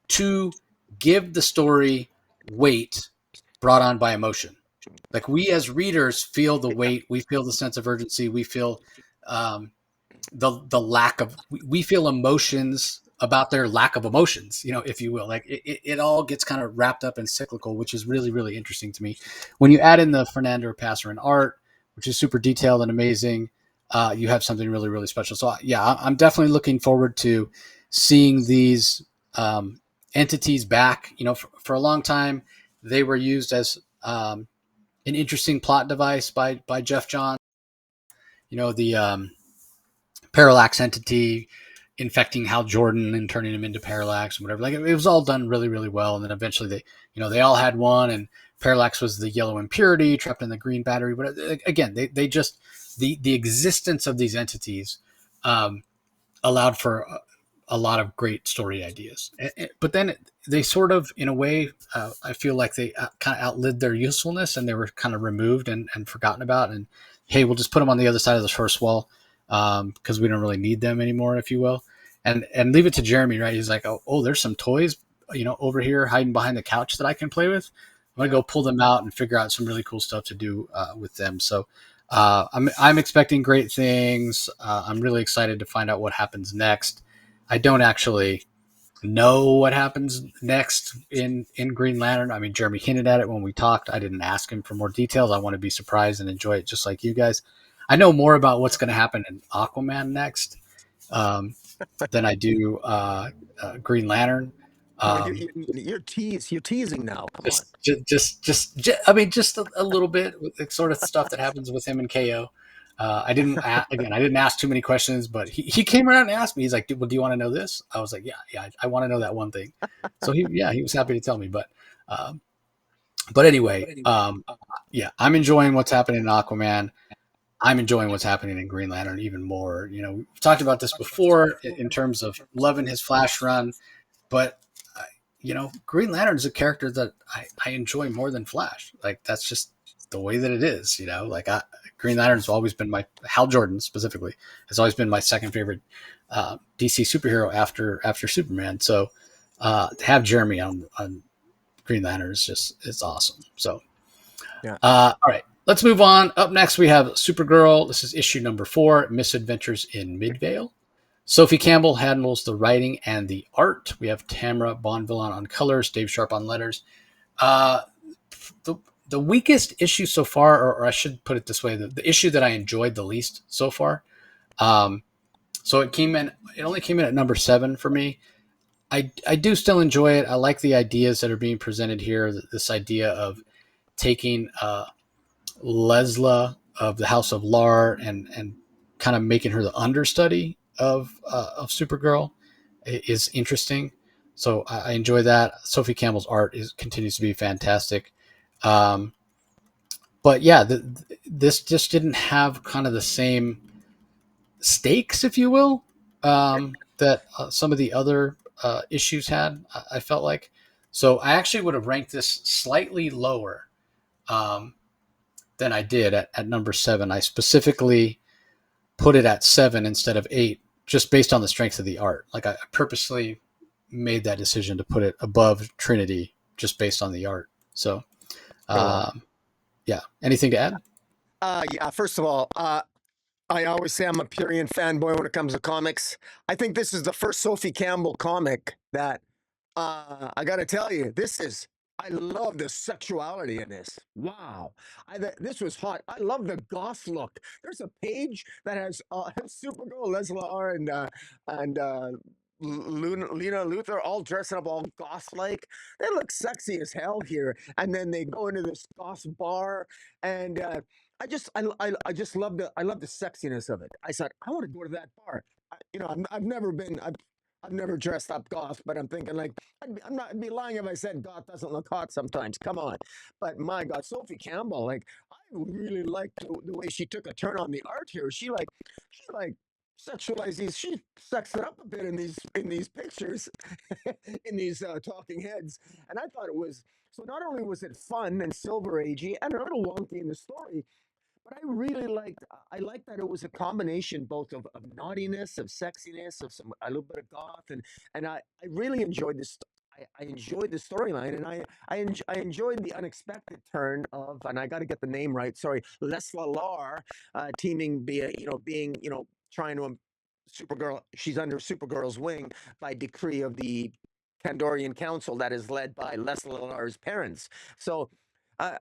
to give the story weight brought on by emotion. Like we as readers feel the weight, we feel the sense of urgency, we feel um, the lack of, we feel emotions about their lack of emotions, if you will. Like it all gets kind of wrapped up in cyclical, which is really, really interesting to me. When you add in the Fernando Passerin art, which is super detailed and amazing, you have something really, really special. So yeah, I'm definitely looking forward to seeing these entities back. For a long time, they were used as an interesting plot device by Jeff Johns. The Parallax entity infecting Hal Jordan and turning him into Parallax and whatever. Like it was all done really, really well. And then eventually they all had one, and Parallax was the yellow impurity trapped in the green battery. But again, they just the existence of these entities allowed for a lot of great story ideas. But then they sort of, in a way, I feel like they kind of outlived their usefulness, and they were kind of removed and forgotten about. And hey, we'll just put them on the other side of the first wall because we don't really need them anymore, if you will. And leave it to Jeremy, right? He's like, oh, there's some toys, over here hiding behind the couch that I can play with. I'm gonna go pull them out and figure out some really cool stuff to do with them. So I'm expecting great things. I'm really excited to find out what happens next. I don't actually know what happens next in Green Lantern. I mean, Jeremy hinted at it when we talked. I didn't ask him for more details. I want to be surprised and enjoy it just like you guys. I know more about what's going to happen in Aquaman next um, than I do Green Lantern. Come on, you're teasing now. Come on. I mean, just a little bit with the sort of stuff that happens with him and KO. I didn't ask too many questions, but he came around and asked me. He's like, "Well, do you want to know this?" I was like, "Yeah, I want to know that one thing." So he was happy to tell me. But anyway, yeah, I'm enjoying what's happening in Aquaman. I'm enjoying what's happening in Green Lantern even more. You know, we've talked about this before in terms of loving his Flash run, but you know, Green Lantern is a character that I enjoy more than Flash. Like that's just the way that it is. You know, like Green Lantern's always been Hal Jordan specifically has always been my second favorite DC superhero after Superman. So to have Jeremy on Green Lantern it's awesome. So Yeah. All right. Let's move on. Up next, we have Supergirl. This is issue number 4, Misadventures in Midvale. Sophie Campbell handles the writing and the art. We have Tamara Bonvillain on colors, Dave Sharp on letters. The weakest issue so far, or I should put it this way, the issue that I enjoyed the least so far. So it only came in at number 7 for me. I do still enjoy it. I like the ideas that are being presented here. This idea of taking Lesla of the House of Lar and kind of making her the understudy of Supergirl is interesting. So I enjoy that. Sophie Campbell's art continues to be fantastic. But yeah, this just didn't have kind of the same stakes, if you will, that some of the other issues had. I felt like. So I actually would have ranked this slightly lower than I did at number 7. I specifically put it at 7 instead of 8, just based on the strength of the art. Like I purposely made that decision to put it above Trinity just based on the art. So, yeah. Anything to add? Yeah. First of all, I always say I'm a Purian fanboy when it comes to comics. I think this is the first Sophie Campbell comic that I got to tell you, this is. I love the sexuality in this. Wow, this was hot. I love the goth look. There's a page that has Supergirl, Leslie and Lena Luthor all dressing up all goth-like. They look sexy as hell here. And then they go into this goth bar, and I just love the sexiness of it. I said I want to go to that bar. I've never dressed up goth, but I'm thinking like I'd be lying if I said goth doesn't look hot sometimes. Come on, but my God, Sophie Campbell, like I really liked the way she took a turn on the art here. She sexualized these. She sexed it up a bit in these pictures, in these talking heads, and I thought it was. So not only was it fun and silver agey and a little wonky in the story, but I really liked that it was a combination both of naughtiness, of sexiness, of a little bit of goth, and I really enjoyed this. I enjoyed the storyline, and I enjoyed the unexpected turn of, and I got to get the name right. Sorry, Lesla Lar teaming, being trying to Supergirl. She's under Supergirl's wing by decree of the Kandorian Council that is led by Lesla Lar's parents. So I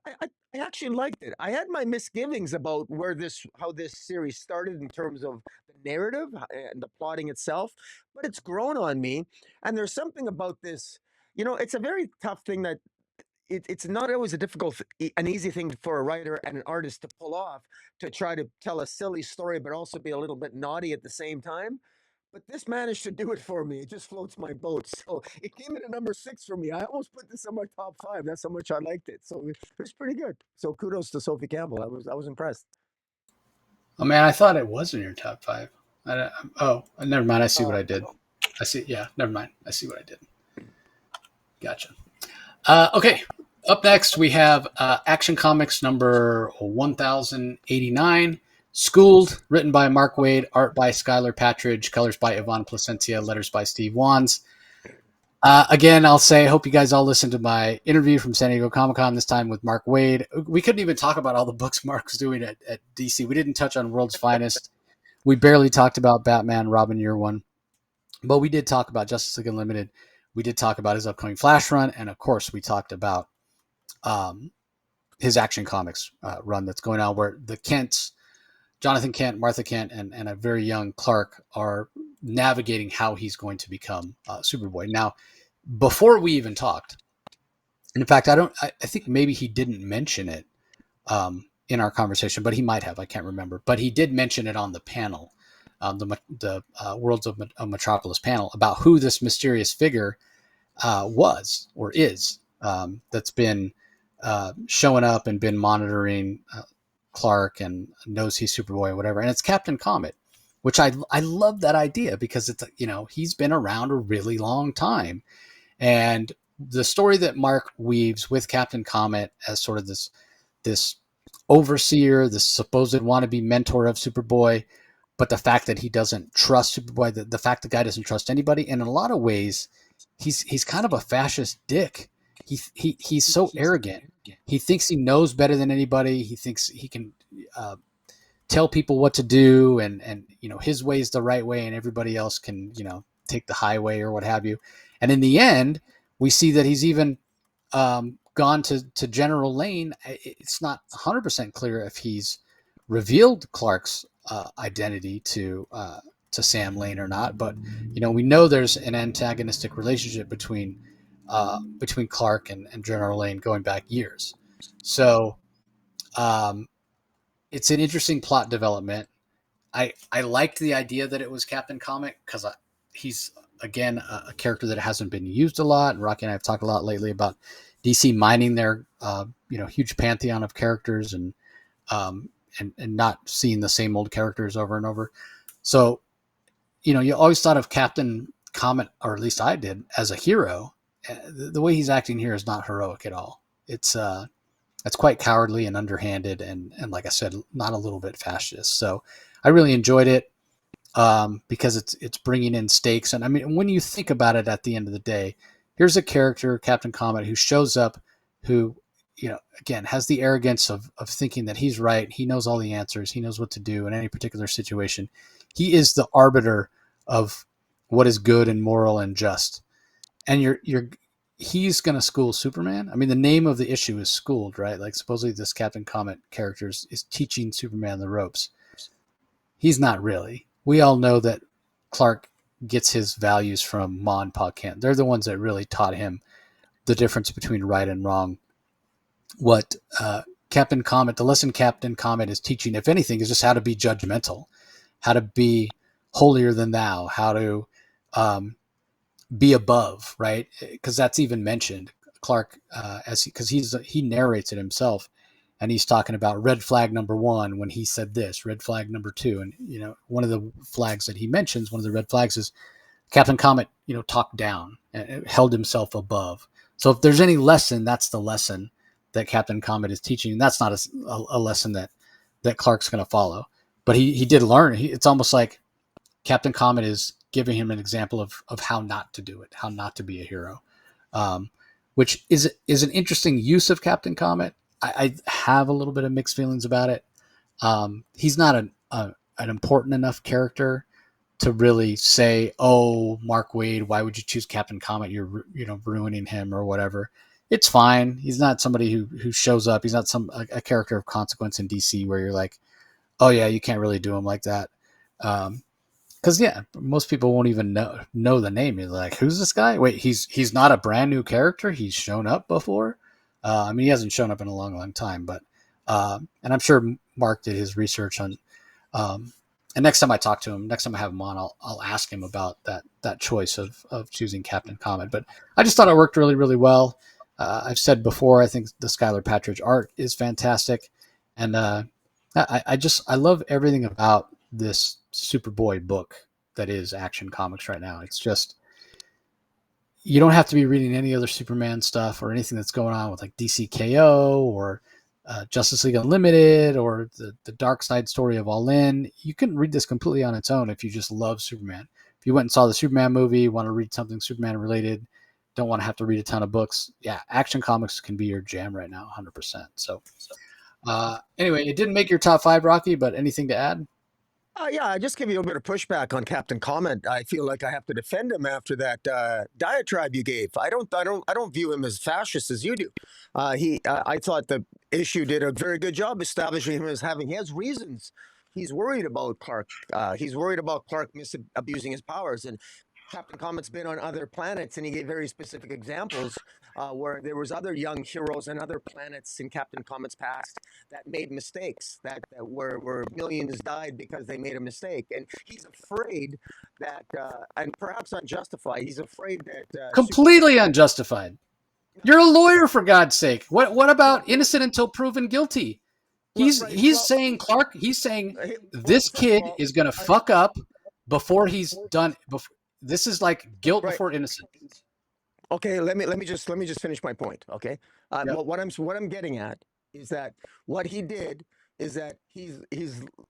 actually liked it. I had my misgivings about how this series started in terms of the narrative and the plotting itself, but it's grown on me. And there's something about this, it's a very tough thing that it's not always an easy thing for a writer and an artist to pull off, to try to tell a silly story, but also be a little bit naughty at the same time. But this managed to do it for me. It just floats my boat. So it came in at number 6 for me. I almost put this on my top 5. That's how much I liked it. So it was pretty good. So kudos to Sophie Campbell. I was impressed. Oh man, I thought it was in your top 5. Never mind. I see what I did. No. I see. Yeah, never mind. I see what I did. Gotcha. Okay. Up next, we have Action Comics number 1089. Schooled, written by Mark Waid, art by Skylar Patridge, colors by Yvonne Placencia, letters by Steve Wands. Again, I'll say, I hope you guys all listened to my interview from San Diego Comic-Con this time with Mark Waid. We couldn't even talk about all the books Mark's doing at DC. We didn't touch on World's Finest. We barely talked about Batman, Robin Year One. But we did talk about Justice League Unlimited. We did talk about his upcoming Flash run, and of course, we talked about his Action Comics run that's going on, where the Kents, Jonathan Kent, Martha Kent, and a very young Clark are navigating how he's going to become Superboy. Now, before we even talked, and in fact, I think maybe he didn't mention it in our conversation, but he might have. I can't remember. But he did mention it on the panel, the Worlds of Metropolis panel, about who this mysterious figure was or is, that's been showing up and been monitoring Clark and knows he's Superboy and whatever. And it's Captain Comet, which I love that idea, because it's, he's been around a really long time. And the story that Mark weaves with Captain Comet as sort of this overseer, this supposed wannabe mentor of Superboy, but the fact that he doesn't trust Superboy, the fact the guy doesn't trust anybody, and in a lot of ways, he's kind of a fascist dick. He's so arrogant. He thinks he knows better than anybody. He thinks he can tell people what to do, and his way is the right way, and everybody else can take the highway or what have you. And in the end, we see that he's even gone to General Lane. It's not 100% clear if he's revealed Clark's identity to Sam Lane or not, but we know there's an antagonistic relationship between Clark and General Lane going back years. So it's an interesting plot development. I liked the idea that it was Captain Comet, because he's, again, a character that hasn't been used a lot. And Rocky and I have talked a lot lately about DC mining their huge pantheon of characters and not seeing the same old characters over and over. So you always thought of Captain Comet, or at least I did, as a hero. The way he's acting here is not heroic at all. It's quite cowardly and underhanded, and like I said, not a little bit fascist. So I really enjoyed it because it's bringing in stakes. And I mean, when you think about it, at the end of the day, here's a character, Captain Comet, who shows up, who again has the arrogance of thinking that he's right. He knows all the answers. He knows what to do in any particular situation. He is the arbiter of what is good and moral and just. And he's going to school Superman. I mean, the name of the issue is Schooled, right? Like, supposedly this Captain Comet character is teaching Superman the ropes. He's not really. We all know that Clark gets his values from Ma and Pa Kent. They're the ones that really taught him the difference between right and wrong. What Captain Comet, the lesson Captain Comet is teaching, if anything, is just how to be judgmental, how to be holier than thou, how to be above, right? Because that's even mentioned. Clark, because he narrates it himself, and he's talking about red flag number 1 when he said this, red flag number 2, and one of the flags that he mentions, one of the red flags, is Captain Comet, talked down and held himself above. So if there's any lesson, that's the lesson that Captain Comet is teaching. And that's not a lesson that Clark's going to follow. But he did learn. It's almost like Captain Comet is giving him an example of how not to do it, how not to be a hero, which is an interesting use of Captain Comet. I have a little bit of mixed feelings about it. He's not an important enough character to really say, "Oh, Mark Waid, why would you choose Captain Comet? You're ruining him," or whatever. It's fine. He's not somebody who shows up. He's not a character of consequence in DC where you're like, "Oh yeah, you can't really do him like that." Because most people won't even know the name. You're like, "Who's this guy? Wait, he's not a brand new character. He's shown up before." I mean, he hasn't shown up in a long, long time, but and I'm sure Mark did his research on. And next time I talk to him, next time I have him on, I'll ask him about that choice of choosing Captain Comet. But I just thought it worked really, really well. I've said before, I think the Skylar Patridge art is fantastic, and I love everything about this Superboy book that is Action Comics right now. It's just, you don't have to be reading any other Superman stuff or anything that's going on with like DCKO or Justice League Unlimited or the Dark Side story of All In. You can read this completely on its own if you just love Superman. If you went and saw the Superman movie, want to read something Superman related, don't want to have to read a ton of books, Action Comics can be your jam right now, 100%. So anyway, it didn't make your top 5, Rocky, but anything to add? Yeah, I just give you a bit of pushback on Captain Comment. I feel like I have to defend him after that diatribe you gave. I don't view him as fascist as you do. I thought the issue did a very good job establishing him as having he has reasons. He's worried about Clark. He's worried about Clark abusing his powers, and Captain Comet's been on other planets, and he gave very specific examples where there was other young heroes and other planets in Captain Comet's past that made mistakes, that where millions died because they made a mistake, and he's afraid that, and perhaps unjustified, he's afraid that Completely unjustified. You're a lawyer, for God's sake. What about innocent until proven guilty? He's saying Clark. He's saying this kid is going to fuck up before he's done. This is like guilt before innocence. Okay, let me just finish my point. Okay, Yep. what I'm getting at is that what he did is that he's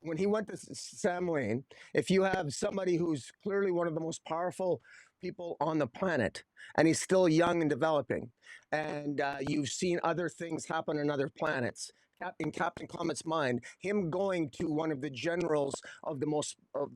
when he went to Sam Lane. If you have somebody who's clearly one of the most powerful people on the planet, and he's still young and developing, and you've seen other things happen on other planets. In Captain Comet's mind, him going to one of the generals of the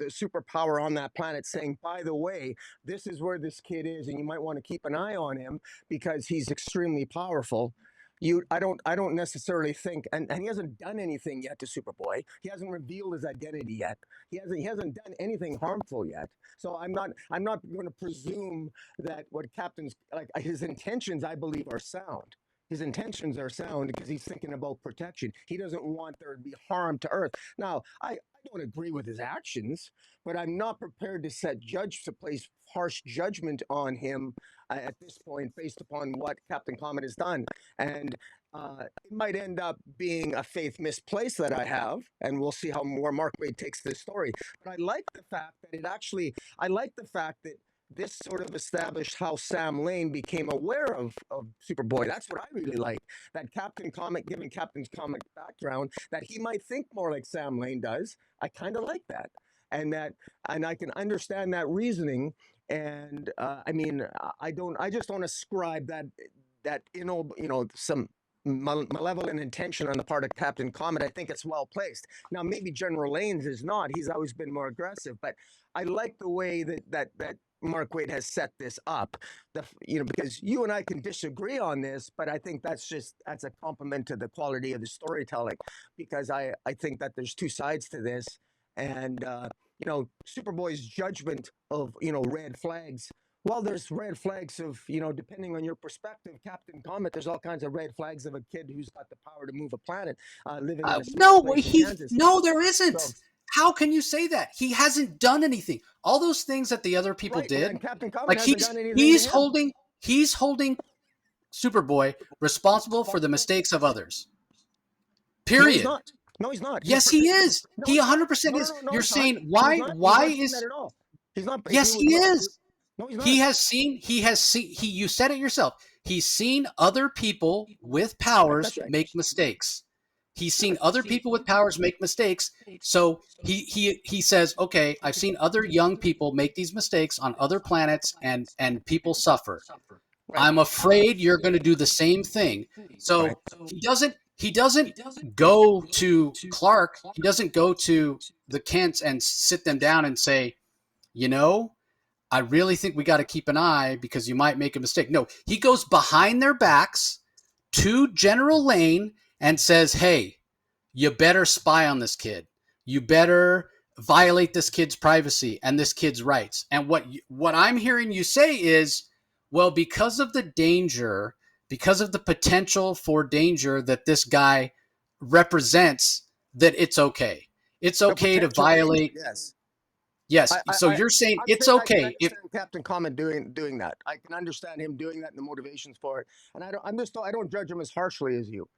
superpower on that planet, saying, "By the way, this is where this kid is, and you might want to keep an eye on him because he's extremely powerful." I don't necessarily think, and he hasn't done anything yet to Superboy. He hasn't revealed his identity yet. He hasn't done anything harmful yet. So I'm not going to presume that what Captain's like his intentions, I believe, are sound. His intentions are sound because he's thinking about protection. He doesn't want there to be harm to Earth. Now, I don't agree with his actions, but I'm not prepared to place harsh judgment on him at this point based upon what Captain Comet has done. And it might end up being a faith misplaced that I have, and we'll see how more Mark Waid takes this story. But I like the fact that this sort of established how Sam Lane became aware of Superboy. That's what I really like. That Captain Comet, given Captain's Comet background, that he might think more like Sam Lane does. I kind of like that. And I can understand that reasoning. And I mean, I just don't ascribe that some malevolent intention on the part of Captain Comet. I think it's well placed. Now, maybe General Lane's is not. He's always been more aggressive, but I like the way that Mark Waid has set this up. Because you and I can disagree on this, but I think that's a compliment to the quality of the storytelling. Because I think that there's two sides to this, and Superboy's judgment of red flags. Well, there's red flags of, depending on your perspective, Captain Comet, there's all kinds of red flags of a kid who's got the power to move a planet, living in a small place in Kansas. No, there isn't. So, how can you say that? He hasn't done anything. All those things that the other people did, Captain Comet like hasn't done anything he's holding Superboy responsible for the mistakes of others. Period. No, he's not. Yes, he is. He 100% is. You're saying why is at all. He's not. Yes, he is. No, he's not. He has seen, you said it yourself. He's seen other people with powers make mistakes. He's seen other people with powers make mistakes. So he says, okay, I've seen other young people make these mistakes on other planets and people suffer. I'm afraid you're going to do the same thing. So he doesn't go to Clark. He doesn't go to the Kents and sit them down and say, I really think we got to keep an eye because you might make a mistake. No, he goes behind their backs to General Lane and says, hey, you better spy on this kid. You better violate this kid's privacy and this kid's rights. And what I'm hearing you say is, well, because of the danger, because of the potential for danger that this guy represents, that it's okay. It's okay to violate. Yes. So you're saying it's okay if Captain Comet doing that. I can understand him doing that and the motivations for it. And I don't judge him as harshly as you,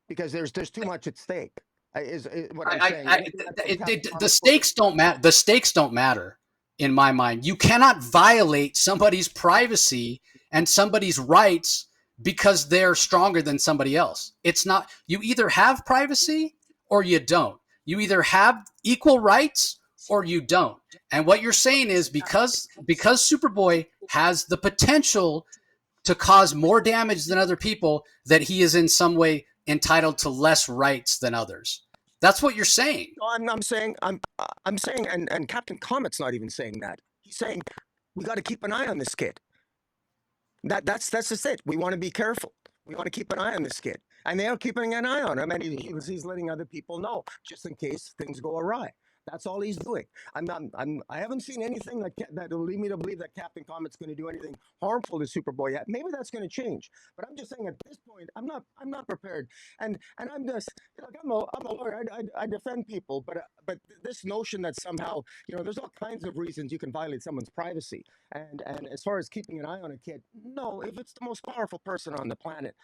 because there's too much at stake. Is what I'm saying. The stakes don't matter. The stakes don't matter in my mind. You cannot violate somebody's privacy and somebody's rights because they're stronger than somebody else. It's not. You either have privacy or you don't. You either have equal rights or you don't. And what you're saying is because Superboy has the potential to cause more damage than other people, that he is in some way entitled to less rights than others. That's what you're saying. No, I'm saying, and Captain Comet's not even saying that. He's saying we got to keep an eye on this kid. That's just it. We want to be careful. We want to keep an eye on this kid, and they are keeping an eye on him, and he's letting other people know just in case things go awry. That's all he's doing. I haven't seen anything that'll lead me to believe that Captain Comet's going to do anything harmful to Superboy yet. Maybe that's going to change, but I'm just saying at this point, I'm not prepared. And I'm just, I'm a lawyer. I defend people, but this notion that somehow, there's all kinds of reasons you can violate someone's privacy. And as far as keeping an eye on a kid, no, if it's the most powerful person on the planet,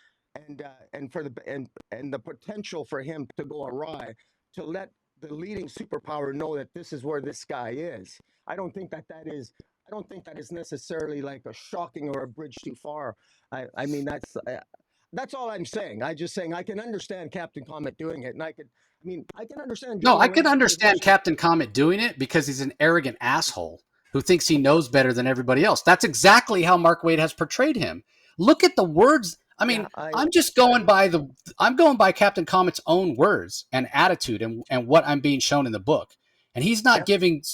and the potential for him to go awry, to let the leading superpower know that this is where this guy is. I don't think that is necessarily like a shocking or a bridge too far. I mean that's all I'm saying. I just saying I can understand Captain Comet doing it, and I can understand. No, I can understand Captain Comet doing it because he's an arrogant asshole who thinks he knows better than everybody else. That's exactly how Mark Waid has portrayed him. Look at the words. I mean, I'm going by Captain Comet's own words and attitude and what I'm being shown in the book. And he's not giving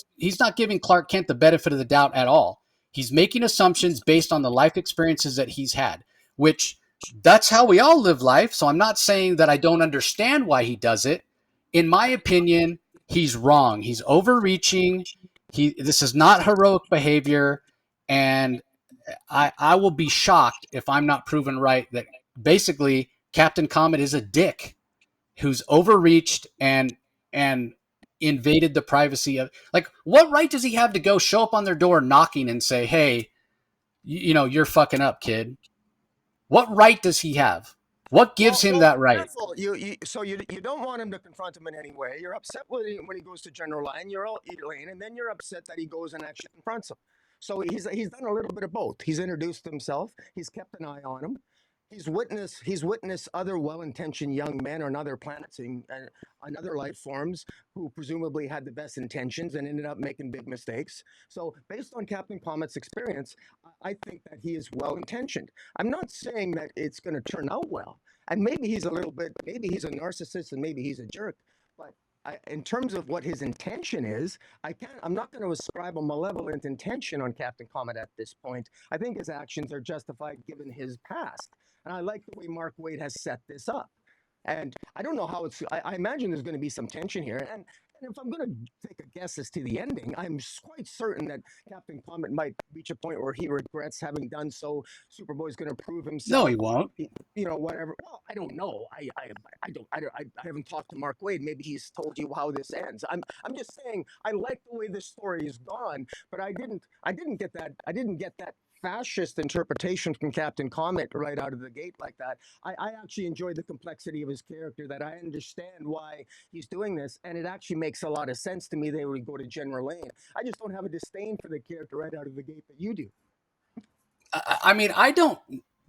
Clark Kent the benefit of the doubt at all. He's making assumptions based on the life experiences that he's had, which that's how we all live life. So I'm not saying that I don't understand why he does it. In my opinion, he's wrong. He's overreaching. This is not heroic behavior, and I will be shocked if I'm not proven right that basically Captain Comet is a dick who's overreached and invaded the privacy of, like, what right does he have to go show up on their door knocking and say, hey, you're fucking up, kid? What right does he have? What gives him that right? So you don't want him to confront him in any way. You're upset when he goes to General Lane, and then you're upset that he goes and actually confronts him. So he's done a little bit of both. He's introduced himself. He's kept an eye on him. He's witnessed other well-intentioned young men on other planets and on other life forms who presumably had the best intentions and ended up making big mistakes. So based on Captain Comet's experience, I think that he is well-intentioned. I'm not saying that it's going to turn out well. And maybe he's a narcissist and maybe he's a jerk. But in terms of what his intention is, I'm not going to ascribe a malevolent intention on Captain Comet at this point. I think his actions are justified given his past. And I like the way Mark Waid has set this up. And I don't know how I imagine there's going to be some tension here. And if I'm going to take a guess as to the ending, I'm quite certain that Captain Comet might reach a point where he regrets having done so. Superboy's going to prove himself. No, he won't. Whatever. Well, I don't know. I haven't talked to Mark Waid. Maybe he's told you how this ends. I'm just saying I like the way this story is gone, but I didn't get that fascist interpretation from Captain Comet right out of the gate like that. I actually enjoyed the complexity of his character, that I understand why he's doing this, and it actually makes a lot of sense to me they would go to General Lane. I just don't have a disdain for the character right out of the gate that you do. I mean, I don't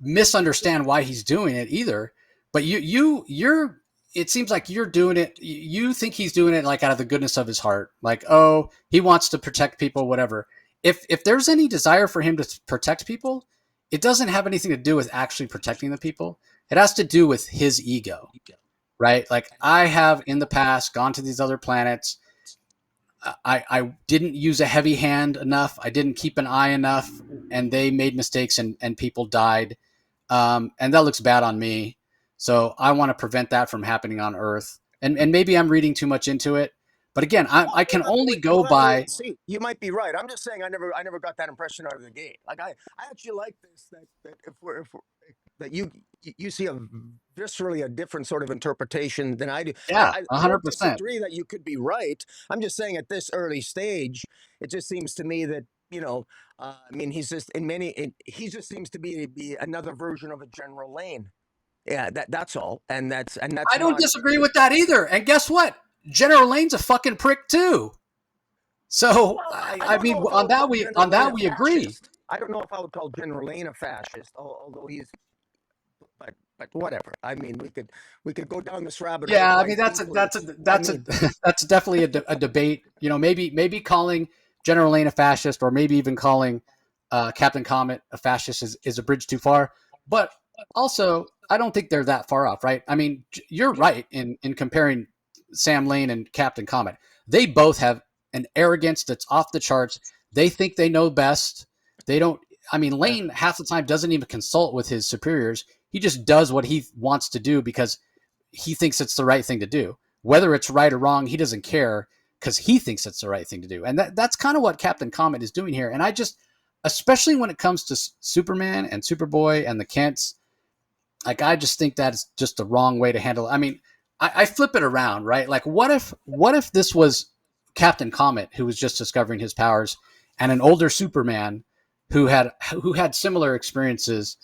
misunderstand why he's doing it either, but you're it seems like you're doing it. You think he's doing it like out of the goodness of his heart. Like, oh, he wants to protect people, whatever. If there's any desire for him to protect people, it doesn't have anything to do with actually protecting the people. It has to do with his ego, right? Like, I have in the past gone to these other planets. I didn't use a heavy hand enough. I didn't keep an eye enough, and they made mistakes and people died. And that looks bad on me. So I want to prevent that from happening on Earth. And maybe I'm reading too much into it. But again, I can only go by. See, you might be right. I'm just saying I never got that impression out of the gate. Like I actually like this, that that you see viscerally a different sort of interpretation than I do. Yeah, I 100%. disagree that you could be right. I'm just saying at this early stage, it just seems to me that I mean, he just seems to be another version of a General Lane. Yeah, that's all, and that's. I don't disagree with that either. And guess what? General Lane's a fucking prick too. So well, I mean, on that we agree. I don't know if I would call General Lane a fascist, although he's. But whatever. I mean, we could go down this rabbit hole. Yeah, I mean that's definitely a debate. Maybe calling General Lane a fascist, or maybe even calling Captain Comet a fascist is a bridge too far. But also, I don't think they're that far off, right? I mean, you're right in comparing Sam Lane and Captain Comet. They both have an arrogance that's off the charts. They think they know best. They don't. I mean, Lane half the time doesn't even consult with his superiors. He just does what he wants to do because he thinks it's the right thing to do. Whether it's right or wrong, he doesn't care because he thinks it's the right thing to do. And that's kind of what Captain Comet is doing here. And I just, especially when it comes to Superman and Superboy and the Kents, like, I just think that's just the wrong way to handle it. I mean, I flip it around, right? Like, what if this was Captain Comet who was just discovering his powers, and an older Superman who had similar experiences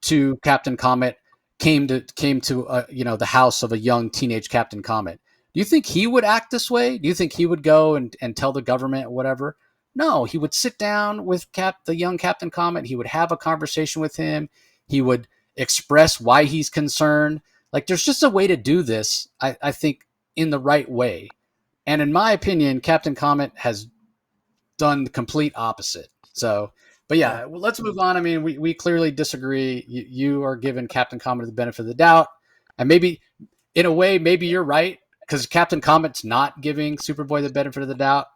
to Captain Comet came to the house of a young teenage Captain Comet? Do you think he would act this way? Do you think he would go and tell the government whatever? No, he would sit down with the young Captain Comet. He would have a conversation with him. He would express why he's concerned. Like, there's just a way to do this, I think, in the right way. And in my opinion, Captain Comet has done the complete opposite. So, but yeah, let's move on. I mean, we clearly disagree. You are giving Captain Comet the benefit of the doubt. And maybe, in a way, maybe you're right, because Captain Comet's not giving Superboy the benefit of the doubt.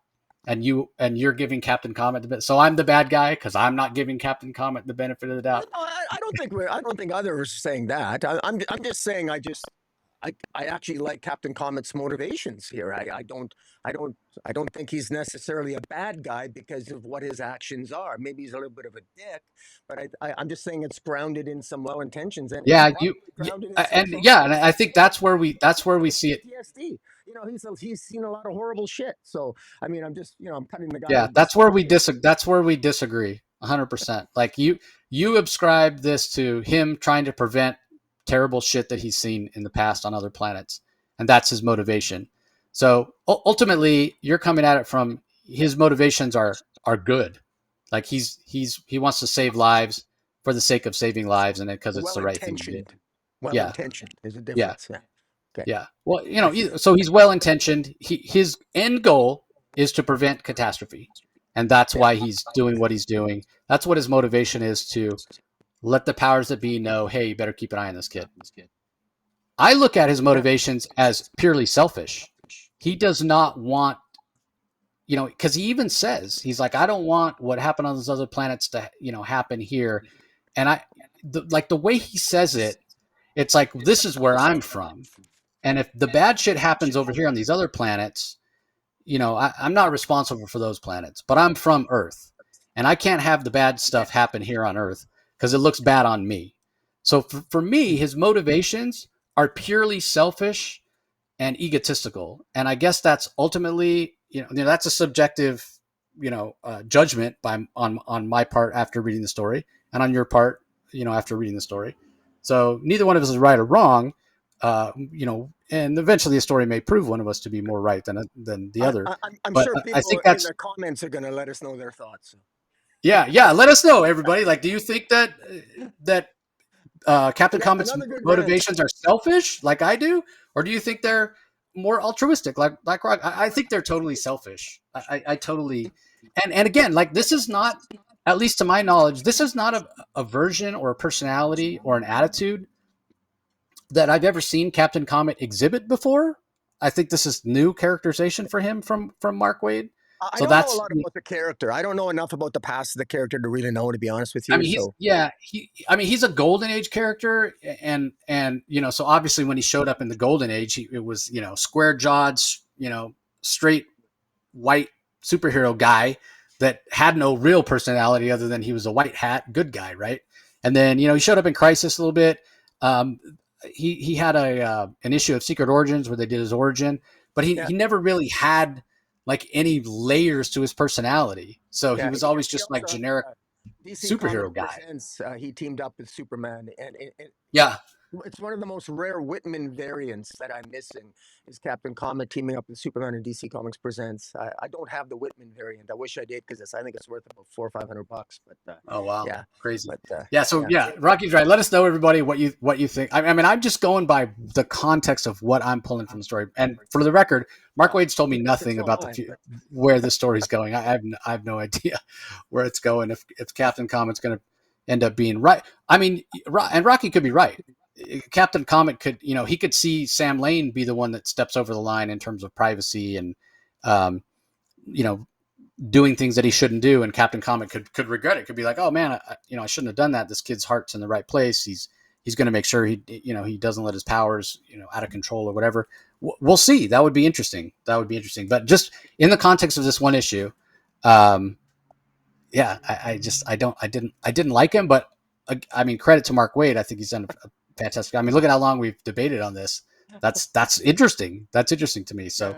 And you're giving Captain Comet the benefit. So I'm the bad guy because I'm not giving Captain Comet the benefit of the doubt. No, I don't think others are saying that. I'm just saying I actually like Captain Comet's motivations here. I don't think he's necessarily a bad guy because of what his actions are. Maybe he's a little bit of a dick, but I'm just saying it's grounded in some well intentions. And yeah, and I think that's where we see it. PTSD. You know, he's seen a lot of horrible shit. So I mean, I'm just I'm cutting the guy. Yeah, that's where we disagree 100%. Like, you ascribe this to him trying to prevent terrible shit that he's seen in the past on other planets, and that's his motivation. So ultimately, you're coming at it from his motivations are good. Like, he wants to save lives for the sake of saving lives, and because it's the right thing to do. Well-intentioned. There's a difference. Yeah. Okay. Yeah. Well, so he's well-intentioned. His end goal is to prevent catastrophe, and that's why he's doing what he's doing. That's what his motivation is, to let the powers that be know, hey, you better keep an eye on this kid. I look at his motivations as purely selfish. He does not want, because he even says, he's like, I don't want what happened on those other planets to, happen here. And the way he says it, it's like, this is where I'm from. And if the bad shit happens over here on these other planets, I'm not responsible for those planets, but I'm from Earth, and I can't have the bad stuff happen here on Earth because it looks bad on me. So for me, his motivations are purely selfish and egotistical. And I guess that's ultimately, that's a subjective, judgment on my part after reading the story, and on your part, after reading the story. So neither one of us is right or wrong. And eventually the story may prove one of us to be more right than the other. I'm sure people in the comments are going to let us know their thoughts. Yeah. Let us know, everybody. Like, do you think that Captain Comet's motivations are selfish, like I do, or do you think they're more altruistic, like Rock? I think they're totally selfish. I totally, and again, like, this is not, at least to my knowledge, this is not a version or a personality or an attitude that I've ever seen Captain Comet exhibit before. I think this is new characterization for him from Mark Waid. I don't know a lot about the character. I don't know enough about the past of the character to really know, to be honest with you. I mean, he's a Golden Age character, and so obviously when he showed up in the Golden Age, it was square jawed, straight white superhero guy that had no real personality other than he was a white hat good guy, right? And then he showed up in Crisis a little bit. He had an issue of Secret Origins where they did his origin, but he never really had like any layers to his personality. So he was always just like generic DC superhero guy. He teamed up with Superman, and it's one of the most rare Whitman variants that I'm missing is Captain Comet teaming up with Superman and DC Comics Presents. I don't have the Whitman variant. I wish I did, because I think it's worth about $400 or $500. But oh wow, yeah, crazy. But, Rocky's right. Let us know, everybody, what you think. I mean, I'm just going by the context of what I'm pulling from the story. And for the record, Mark Waid's told me nothing about where the story's going. I have no idea where it's going. If Captain Comet's going to end up being right, I mean, and Rocky could be right. Captain Comet could, he could see Sam Lane be the one that steps over the line in terms of privacy and, um, you know, doing things that he shouldn't do, and Captain Comet could regret it. Could be like, oh man, I shouldn't have done that. This kid's heart's in the right place. He's going to make sure he doesn't let his powers out of control or whatever. We'll see. That would be interesting. But just in the context of this one issue, yeah, I didn't like him, but I mean, credit to Mark Waid. I think he's done a fantastic. I mean, look at how long we've debated on this. That's interesting. That's interesting to me. So,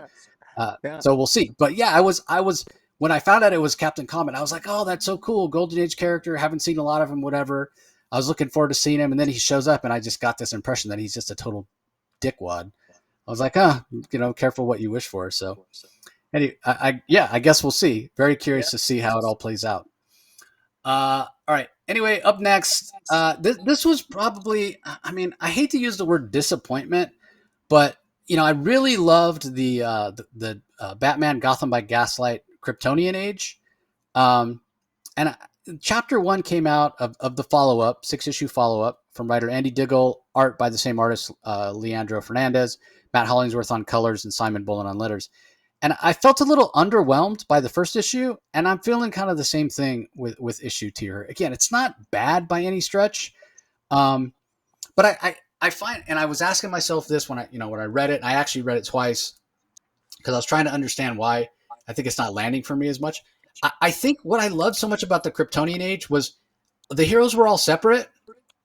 so we'll see. But yeah, I was when I found out it was Captain Comet, I was like, oh, that's so cool. Golden Age character. Haven't seen a lot of him. Whatever. I was looking forward to seeing him, and then he shows up, and I just got this impression that he's just a total dickwad. I was like, careful what you wish for. So, anyway, I guess we'll see. Very curious to see how it all plays out. All right. Anyway, up next, this was probably, I mean, I hate to use the word disappointment, but I really loved the Batman Gotham by Gaslight Kryptonian Age. And chapter 1 came out of the follow-up, 6-issue follow-up from writer Andy Diggle, art by the same artist, Leandro Fernandez, Matt Hollingsworth on colors, and Simon Bullen on letters. And I felt a little underwhelmed by the first issue, and I'm feeling kind of the same thing with issue 2. Again, it's not bad by any stretch, but I find, and I was asking myself this when I read it, and I actually read it twice because I was trying to understand why I think it's not landing for me as much. I think what I loved so much about the Kryptonian Age was the heroes were all separate,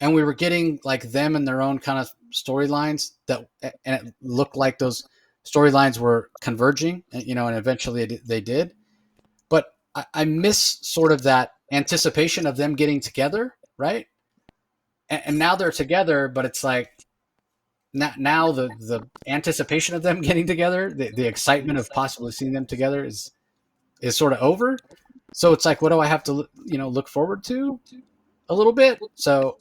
and we were getting like them and their own kind of storylines and it looked like those storylines were converging, and eventually they did. But I miss sort of that anticipation of them getting together, right? And now they're together, but it's like now the anticipation of them getting together, the excitement of possibly seeing them together is sort of over. So it's like, what do I have to look forward to a little bit? So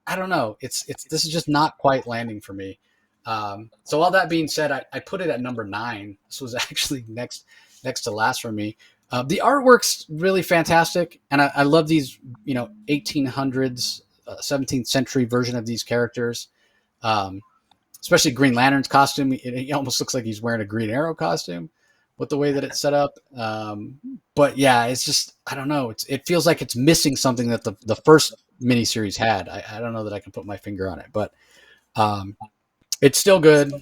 I don't know. It's this is just not quite landing for me. So all that being said, I put it at number 9. This was actually next to last for me. The artwork's really fantastic, and I love these 1800s, 17th century version of these characters. Especially Green Lantern's costume. He almost looks like he's wearing a Green Arrow costume with the way that it's set up. But yeah, it's just, I don't know. It feels like it's missing something that the first miniseries had. I don't know that I can put my finger on it, but it's still good.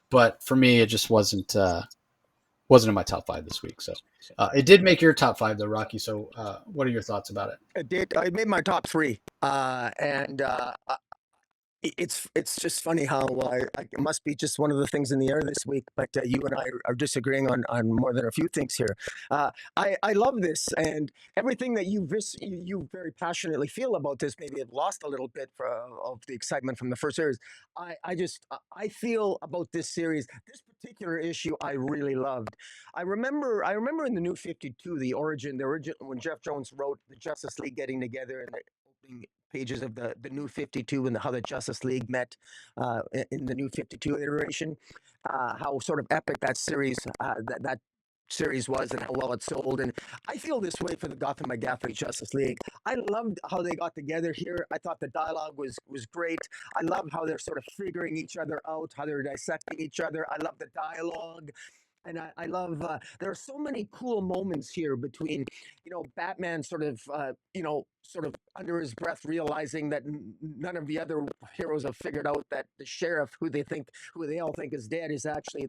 But for me, it just wasn't in my top 5 this week. So it did make your top 5 though, Rocky. So what are your thoughts about it? It did. I made my top 3, and it's just funny how it must be just one of the things in the air this week, but you and I are disagreeing on more than a few things here. I love this, and everything that you very passionately feel about this. Maybe it lost a little bit of the excitement from the first series. I feel about this series, this particular issue, I really loved. I remember in the New 52, the origin when Jeff Jones wrote the Justice League getting together and the opening pages of the New 52 and how the Justice League met in the New 52 iteration, how sort of epic that series that series was and how well it sold. And I feel this way for the Gotham by Gaslight Justice League. I loved how they got together here. I thought the dialogue was great. I love how they're sort of figuring each other out, how they're dissecting each other. I love the dialogue. And I love, there are so many cool moments here between, Batman sort of under his breath realizing that none of the other heroes have figured out that the sheriff, who they all think is dead, is actually,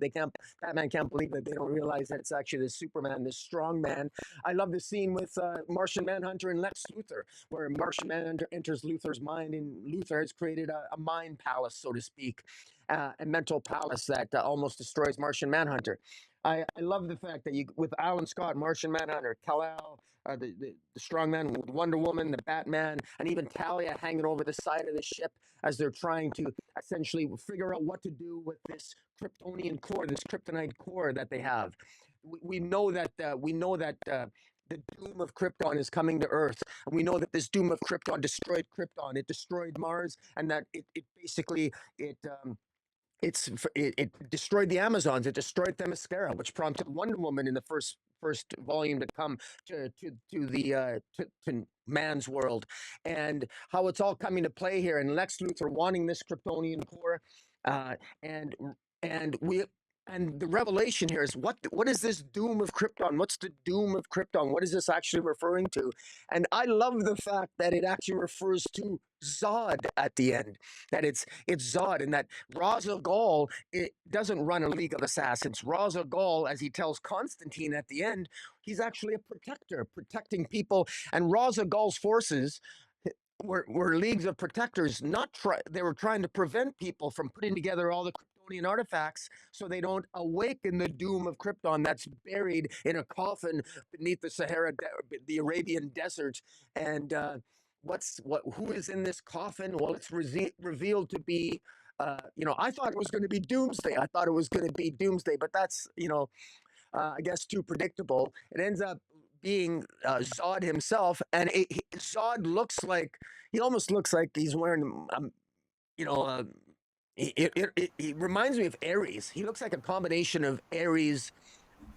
Batman can't believe that they don't realize that it's actually this Superman, this strong man. I love the scene with Martian Manhunter and Lex Luthor, where Martian Manhunter enters Luthor's mind, and Luthor has created a mind palace, so to speak, a mental palace that almost destroys Martian Manhunter. I love the fact that with Alan Scott, Martian Manhunter, Kal-El, the strong man, Wonder Woman, the Batman, and even Talia hanging over the side of the ship as they're trying to essentially figure out what to do with this Kryptonian core, this Kryptonite core that they have. We know that the doom of Krypton is coming to Earth, and we know that this doom of Krypton destroyed Krypton. It destroyed Mars, and that it basically it destroyed the Amazons. It destroyed Themyscira, which prompted Wonder Woman in the first volume to come to man's world, and how it's all coming to play here. And Lex Luthor wanting this Kryptonian core, uh, and and we. And the revelation here is what is this doom of Krypton? What's the doom of Krypton? What is this actually referring to? And I love the fact that it actually refers to Zod at the end. That it's Zod, and that Ra's al Ghul, it doesn't run a League of Assassins. Ra's al Ghul, as he tells Constantine at the end, he's actually a protector, protecting people. And Ra's al Ghul's forces were leagues of protectors. They were trying to prevent people from putting together all the Kryptonian artifacts so they don't awaken the doom of Krypton that's buried in a coffin beneath the Arabian desert. And who is in this coffin? Well, it's revealed to be. I thought it was going to be Doomsday. I thought it was going to be Doomsday, but that's I guess too predictable. It ends up being Zod himself, and Zod he almost looks like he's wearing, you know, it reminds me of Ares. He looks like a combination of Ares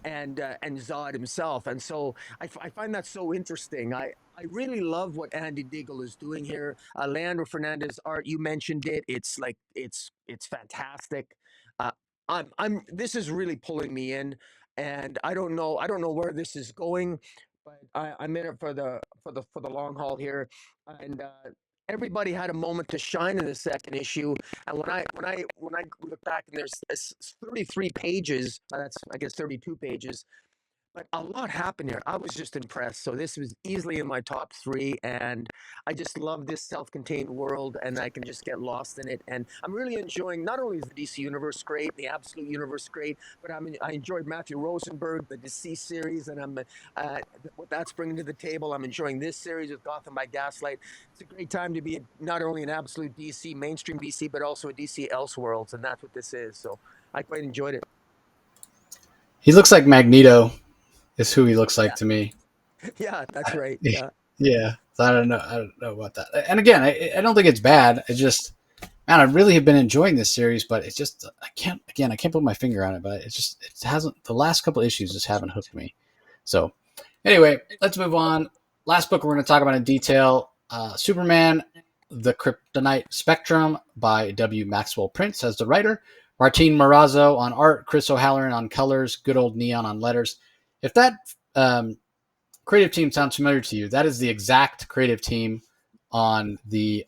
and Zod himself, and so I find that so interesting. I really love what Andy Diggle is doing here. Leandro Fernandez art, you mentioned it. It's like it's fantastic. Uh, I'm this is really pulling me in, and I don't know where this is going, but I'm in it for the long haul here, and everybody had a moment to shine in the second issue. And when I look back, and there's 33 pages, that's I guess 32 pages, but a lot happened here. I was just impressed. So this was easily in my top three, and I just love this self-contained world, and I can just get lost in it. And I'm really enjoying. Not only is the DC universe great, the Absolute universe great, but I enjoyed Matthew Rosenberg, the DC series, and what that's bringing to the table. I'm enjoying this series with Gotham by Gaslight. It's a great time to be not only an Absolute DC, mainstream DC, but also a DC Elseworlds, and that's what this is. So I quite enjoyed it. He looks like Magneto. Is who he looks like Yeah, to me. yeah, that's right. Yeah. Yeah. Yeah. So I don't know. I don't know about that. And again, I don't think it's bad. It's just, man, I really have been enjoying this series, but it's just, I can't put my finger on it, but it hasn't, the last couple issues just haven't hooked me. So anyway, let's move on. Last book we're going to talk about in detail, Superman, the Kryptonite Spectrum by W. Maxwell Prince as the writer, Martin Morazzo on art, Chris O'Halloran on colors, good old Neon on letters. If that creative team sounds familiar to you, that is the exact creative team on the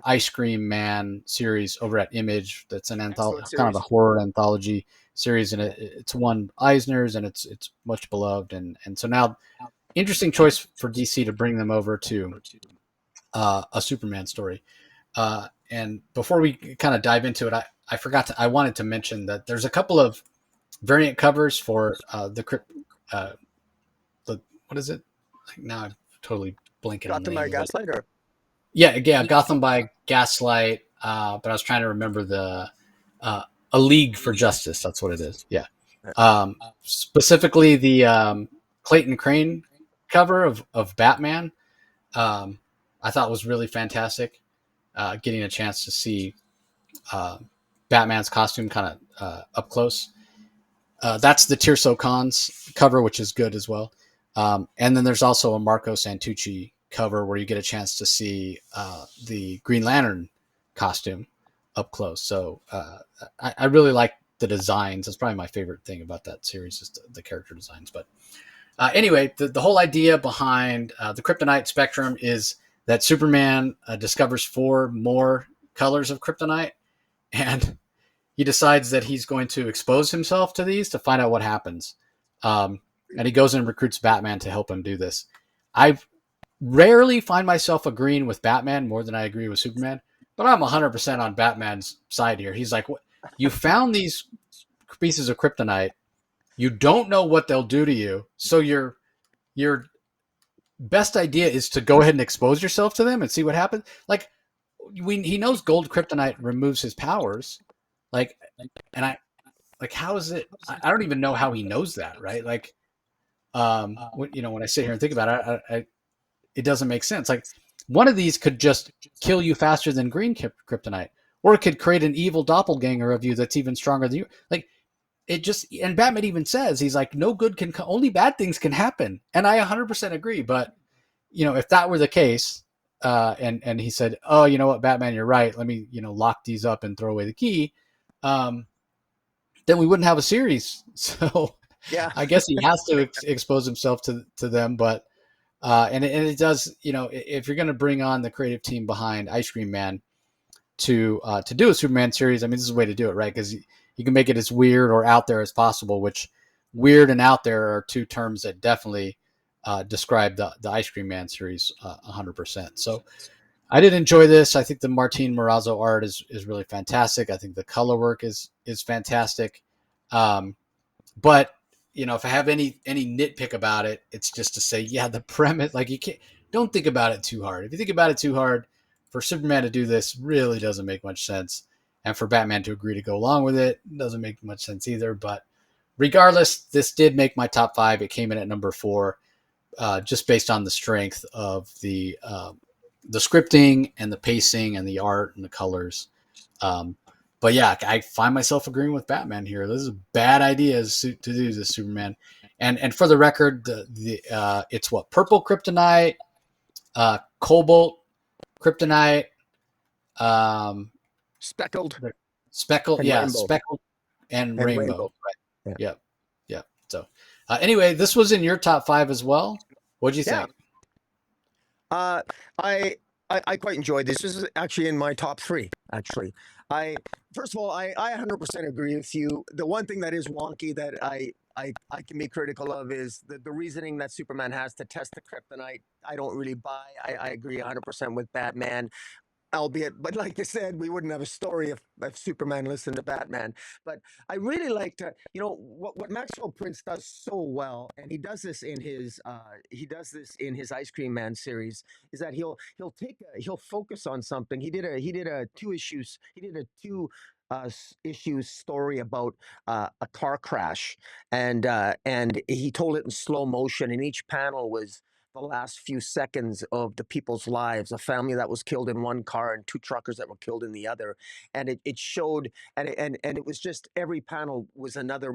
Ice Cream Man series over at Image. That's an kind of a horror anthology series, and it's won Eisners, and it's much beloved. And so now, interesting choice for DC to bring them over to a Superman story. And before we kind of dive into it, I wanted to mention that there's a couple of variant covers for what is it? Like now I'm totally blanking on the name. Gotham by Gaslight, or yeah, Gotham by Gaslight. But I was trying to remember A League for Justice. That's what it is. Yeah. Specifically the Clayton Crane cover of Batman. I thought was really fantastic. Getting a chance to see Batman's costume kind of up close. That's the Tirso Khan's cover, which is good as well. And then there's also a Marco Santucci cover where you get a chance to see the Green Lantern costume up close. So I really like the designs. That's probably my favorite thing about that series is the character designs. But anyway, the whole idea behind the Kryptonite Spectrum is that Superman discovers 4 more colors of Kryptonite, and he decides that he's going to expose himself to these to find out what happens. And he goes and recruits Batman to help him do this. I rarely find myself agreeing with Batman more than I agree with Superman, but I'm 100% on Batman's side here. He's like, you found these pieces of Kryptonite. You don't know what they'll do to you. So your best idea is to go ahead and expose yourself to them and see what happens. Like, he knows gold Kryptonite removes his powers. Like, and how is it? I don't even know how he knows that, right? Like, when I sit here and think about it, it doesn't make sense. Like, one of these could just kill you faster than green Kryptonite, or it could create an evil doppelganger of you that's even stronger than you. Like it just, and Batman even says, he's like, no good can, only bad things can happen. And I 100% agree. But, if that were the case, and he said, oh, you know what, Batman, you're right. Let me, lock these up and throw away the key. Then we wouldn't have a series. So Yeah. I guess he has to expose himself to them. But, and it does, if you're going to bring on the creative team behind Ice Cream Man to do a Superman series, I mean, this is a way to do it, right? Because you can make it as weird or out there as possible, which weird and out there are two terms that definitely describe the Ice Cream Man series 100%. So I did enjoy this. I think the Martin Morazzo art is really fantastic. I think the color work is fantastic. But if I have any nitpick about it, it's just to say, yeah, the premise, like don't think about it too hard. If you think about it too hard, for Superman to do this really doesn't make much sense. And for Batman to agree to go along with it doesn't make much sense either. But regardless, this did make my top 5. It came in at number 4, just based on the strength of the scripting and the pacing and the art and the colors. But yeah, I find myself agreeing with Batman here. This is a bad idea to do this Superman. And for the record, it's what, purple kryptonite, cobalt kryptonite, Speckled speckled, and yeah, rainbow. speckled and rainbow. Right. Yeah. Yeah. So anyway, this was in your top 5 as well. What'd you Yeah. think? Uh, I, I quite enjoyed this. This is actually in my top 3. Actually, I first of all, I 100% agree with you. The one thing that is wonky that I can be critical of is the reasoning that Superman has to test the kryptonite. I don't really buy. I agree 100% with Batman. Albeit, but like you said, we wouldn't have a story if Superman listened to Batman. But I really like to, what Maxwell Prince does so well, and he does this in his Ice Cream Man series, is that he'll focus on something. He did a 2 issues story about a car crash, and he told it in slow motion, and each panel was the last few seconds of the people's lives, a family that was killed in one car and 2 truckers that were killed in the other. And it showed, and it was just every panel was another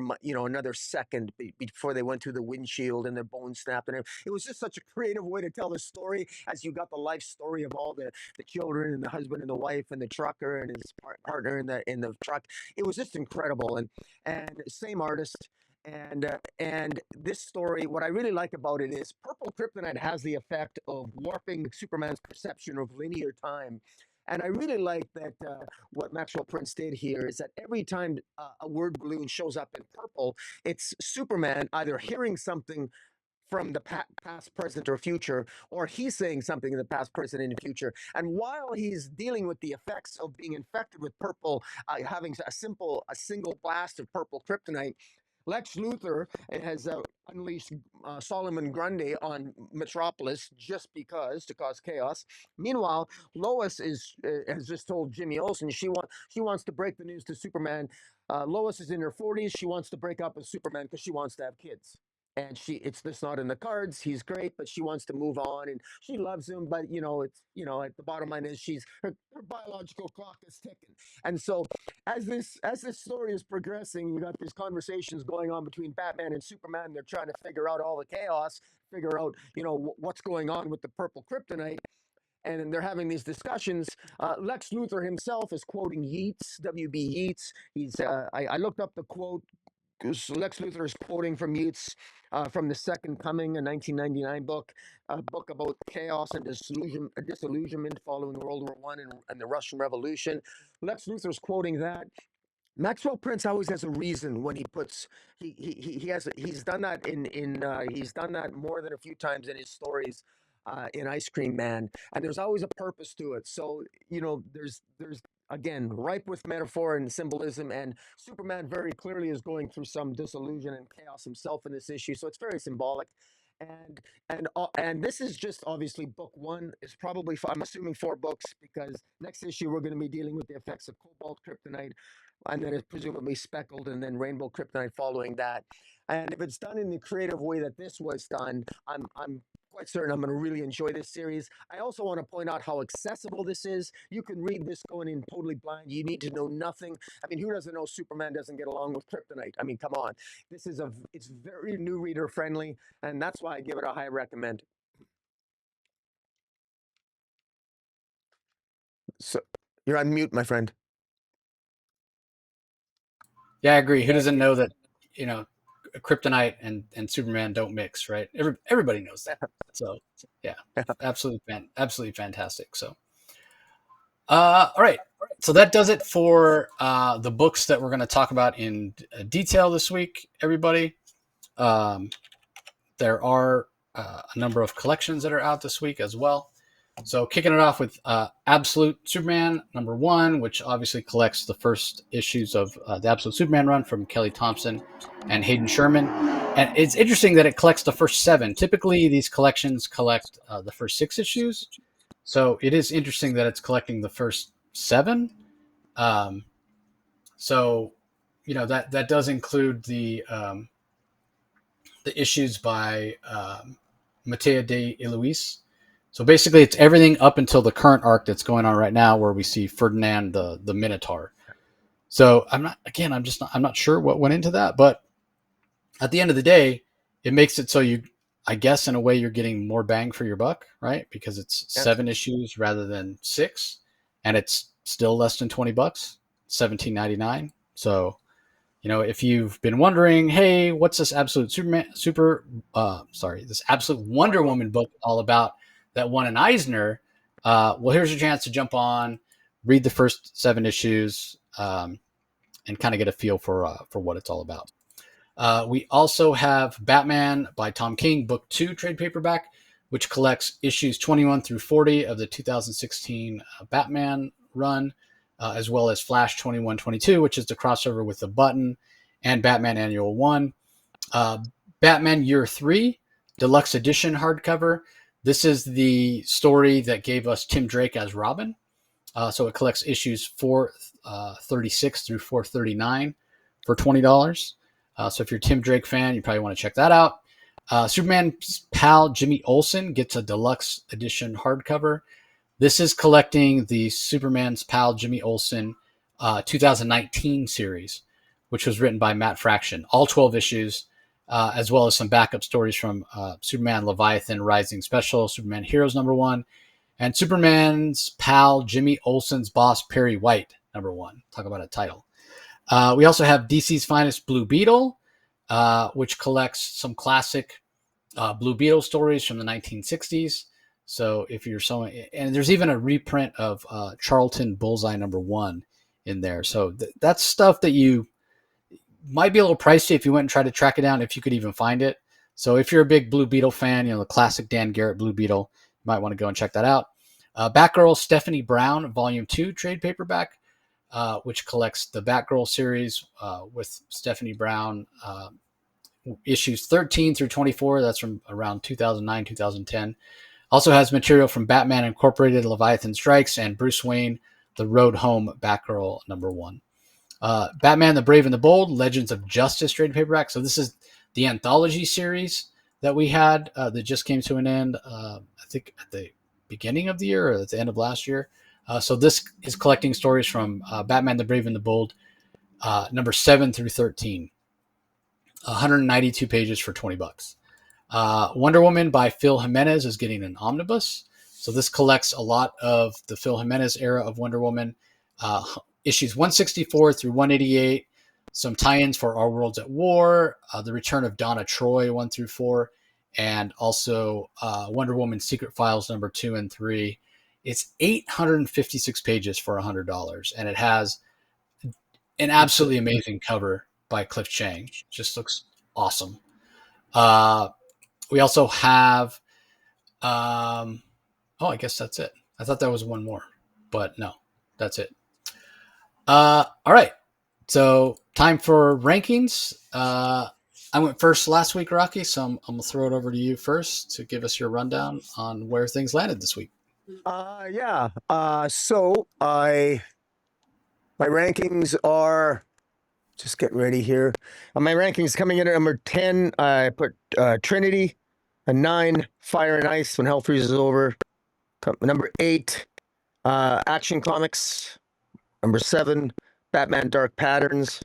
second before they went through the windshield and their bones snapped. And it was just such a creative way to tell the story, as you got the life story of all the children and the husband and the wife and the trucker and his partner in the truck. It was just incredible. And same artist, and this story, what I really like about it is purple kryptonite has the effect of warping Superman's perception of linear time. And I really like that what Maxwell Prince did here is that every time a word balloon shows up in purple, it's Superman either hearing something from the past, present, or future, or he's saying something in the past, present, and future. And while he's dealing with the effects of being infected with purple, having a single blast of purple kryptonite, Lex Luthor has unleashed Solomon Grundy on Metropolis just because to cause chaos. Meanwhile, Lois has just told Jimmy Olsen she wants to break the news to Superman. Lois is in her 40s. She wants to break up with Superman because she wants to have kids. And it's just not in the cards. He's great, but she wants to move on, and she loves him. But at the bottom line is her biological clock is ticking. And so as this story is progressing, you got these conversations going on between Batman and Superman. They're trying to figure out all the chaos, figure out what's going on with the purple kryptonite. And then they're having these discussions. Lex Luthor himself is quoting Yeats, W.B. Yeats. I looked up the quote because Lex Luthor is quoting from Yeats from The Second Coming, a 1999 book, a book about chaos and disillusionment following World War I and the Russian Revolution. Lex Luthor's quoting that. Maxwell Prince always has a reason when he puts he's done that he's done that more than a few times in his stories in Ice Cream Man, and there's always a purpose to it. So there's again ripe with metaphor and symbolism, and Superman very clearly is going through some disillusion and chaos himself in this issue. So it's very symbolic. And this is just obviously book 1. It's probably I'm assuming 4 books, because next issue we're going to be dealing with the effects of cobalt kryptonite, and then it's presumably speckled, and then rainbow kryptonite following that. And if it's done in the creative way that this was done, I'm quite certain I'm going to really enjoy this series. I also want to point out how accessible this is. You can read this going in totally blind. You need to know nothing. I mean, who doesn't know Superman doesn't get along with Kryptonite? I mean, come on. It's very new reader friendly, and that's why I give it a high recommend. So you're on mute, my friend. Yeah, I agree. Who doesn't know that, you know, Kryptonite and Superman don't mix, right? Everybody knows that. So yeah, absolutely fantastic. So, all right. So that does it for the books that we're going to talk about in detail this week, everybody. There are a number of collections that are out this week as well. So kicking it off with Absolute Superman #1, which obviously collects the first issues of the Absolute Superman run from Kelly Thompson and Hayden Sherman. And it's interesting that it collects the first 7. Typically, these collections collect the first 6 issues. So it is interesting that it's collecting the first 7. So, you know, that does include the issues by Matea de Iluis. So basically, it's everything up until the current arc that's going on right now, where we see Ferdinand the Minotaur. So I'm not sure what went into that, but at the end of the day, it makes it so I guess in a way you're getting more bang for your buck, right? Because it's 7 issues rather than 6, and it's still less than $20, $17.99. So, you know, if you've been wondering, hey, what's this Absolute this Absolute Wonder Woman book all about that won an Eisner? Well, here's your chance to jump on, read the first 7 issues, and kind of get a feel for what it's all about. We also have Batman by Tom King, Book 2 trade paperback, which collects issues 21 through 40 of the 2016 Batman run, as well as Flash 21-22, which is the crossover with The Button, and Batman Annual 1. Batman Year 3, Deluxe Edition hardcover. This is the story that gave us Tim Drake as Robin. So it collects issues 436 through 439 for $20. So if you're a Tim Drake fan, you probably want to check that out. Superman's pal Jimmy Olsen gets a deluxe edition hardcover. This is collecting the Superman's pal Jimmy Olsen 2019 series, which was written by Matt Fraction. All 12 issues, as well as some backup stories from Superman Leviathan Rising Special, Superman Heroes #1, and Superman's pal Jimmy Olsen's boss Perry White #1. Talk about a title. We also have DC's Finest Blue Beetle, which collects some classic Blue Beetle stories from the 1960s. So if you're someone, and there's even a reprint of Charlton Bullseye #1 in there. So that's stuff that you might be a little pricey if you went and tried to track it down, if you could even find it. So if you're a big Blue Beetle fan, you know, the classic Dan Garrett Blue Beetle, you might want to go and check that out. Batgirl Stephanie Brown, Volume 2 trade paperback, which collects the Batgirl series with Stephanie Brown, issues 13 through 24. That's from around 2009, 2010. Also has material from Batman Incorporated, Leviathan Strikes, and Bruce Wayne, The Road Home, Batgirl #1. Batman the Brave and the Bold, Legends of Justice trade paperback. So this is the anthology series that we had that just came to an end, I think at the beginning of the year or at the end of last year. So this is collecting stories from Batman the Brave and the Bold, number 7 through 13. 192 pages for $20. Wonder Woman by Phil Jimenez is getting an omnibus. So this collects a lot of the Phil Jimenez era of Wonder Woman, issues 164 through 188, some tie-ins for Our Worlds at War, the return of Donna Troy 1 through 4, and also Wonder Woman Secret Files #2 and 3. It's 856 pages for $100, and it has an absolutely amazing cover by Cliff Chang. Just looks awesome. We also have, I guess that's it. I thought that was one more, but no, that's it. All right. So time for rankings. I went first last week, Rocky, so I'm going to throw it over to you first to give us your rundown on where things landed this week. Yeah. So my rankings are, just get ready here. My rankings coming in at number 10. I put Trinity. A 9, Fire and Ice when Hell Freezes Over. Number 8, Action Comics. Number 7, Batman Dark Patterns.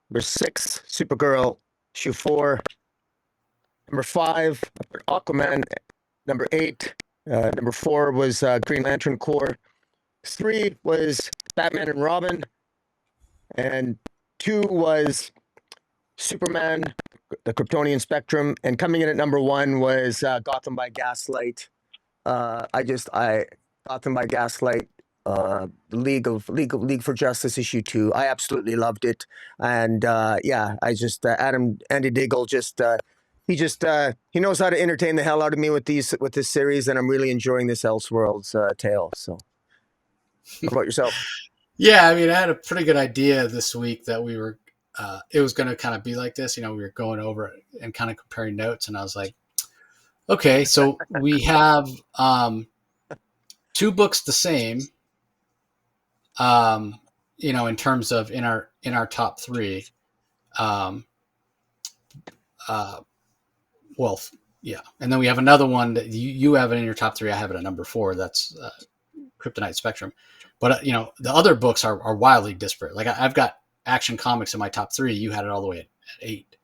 Number 6, Supergirl, issue 4. Number 5, Aquaman. Number 8. Number 4 was Green Lantern Corps. 3 was Batman and Robin. And 2 was Superman, the Kryptonian Spectrum. And coming in at number 1 was Gotham by Gaslight. Gotham by Gaslight, League for Justice issue 2. I absolutely loved it, and Andy Diggle he knows how to entertain the hell out of me with this series, and I'm really enjoying this Elseworlds tale. So, how about yourself? Yeah, I mean, I had a pretty good idea this week that it was going to kind of be like this. We were going over it and kind of comparing notes, and I was like, okay, so we have 2 books the same, in terms of in our top 3. Well, yeah, and then we have another one that you have it in your top 3. I have it at number 4. That's Kryptonite Spectrum. But the other books are wildly disparate. Like I've got Action Comics in my top 3. You had it all the way at 8,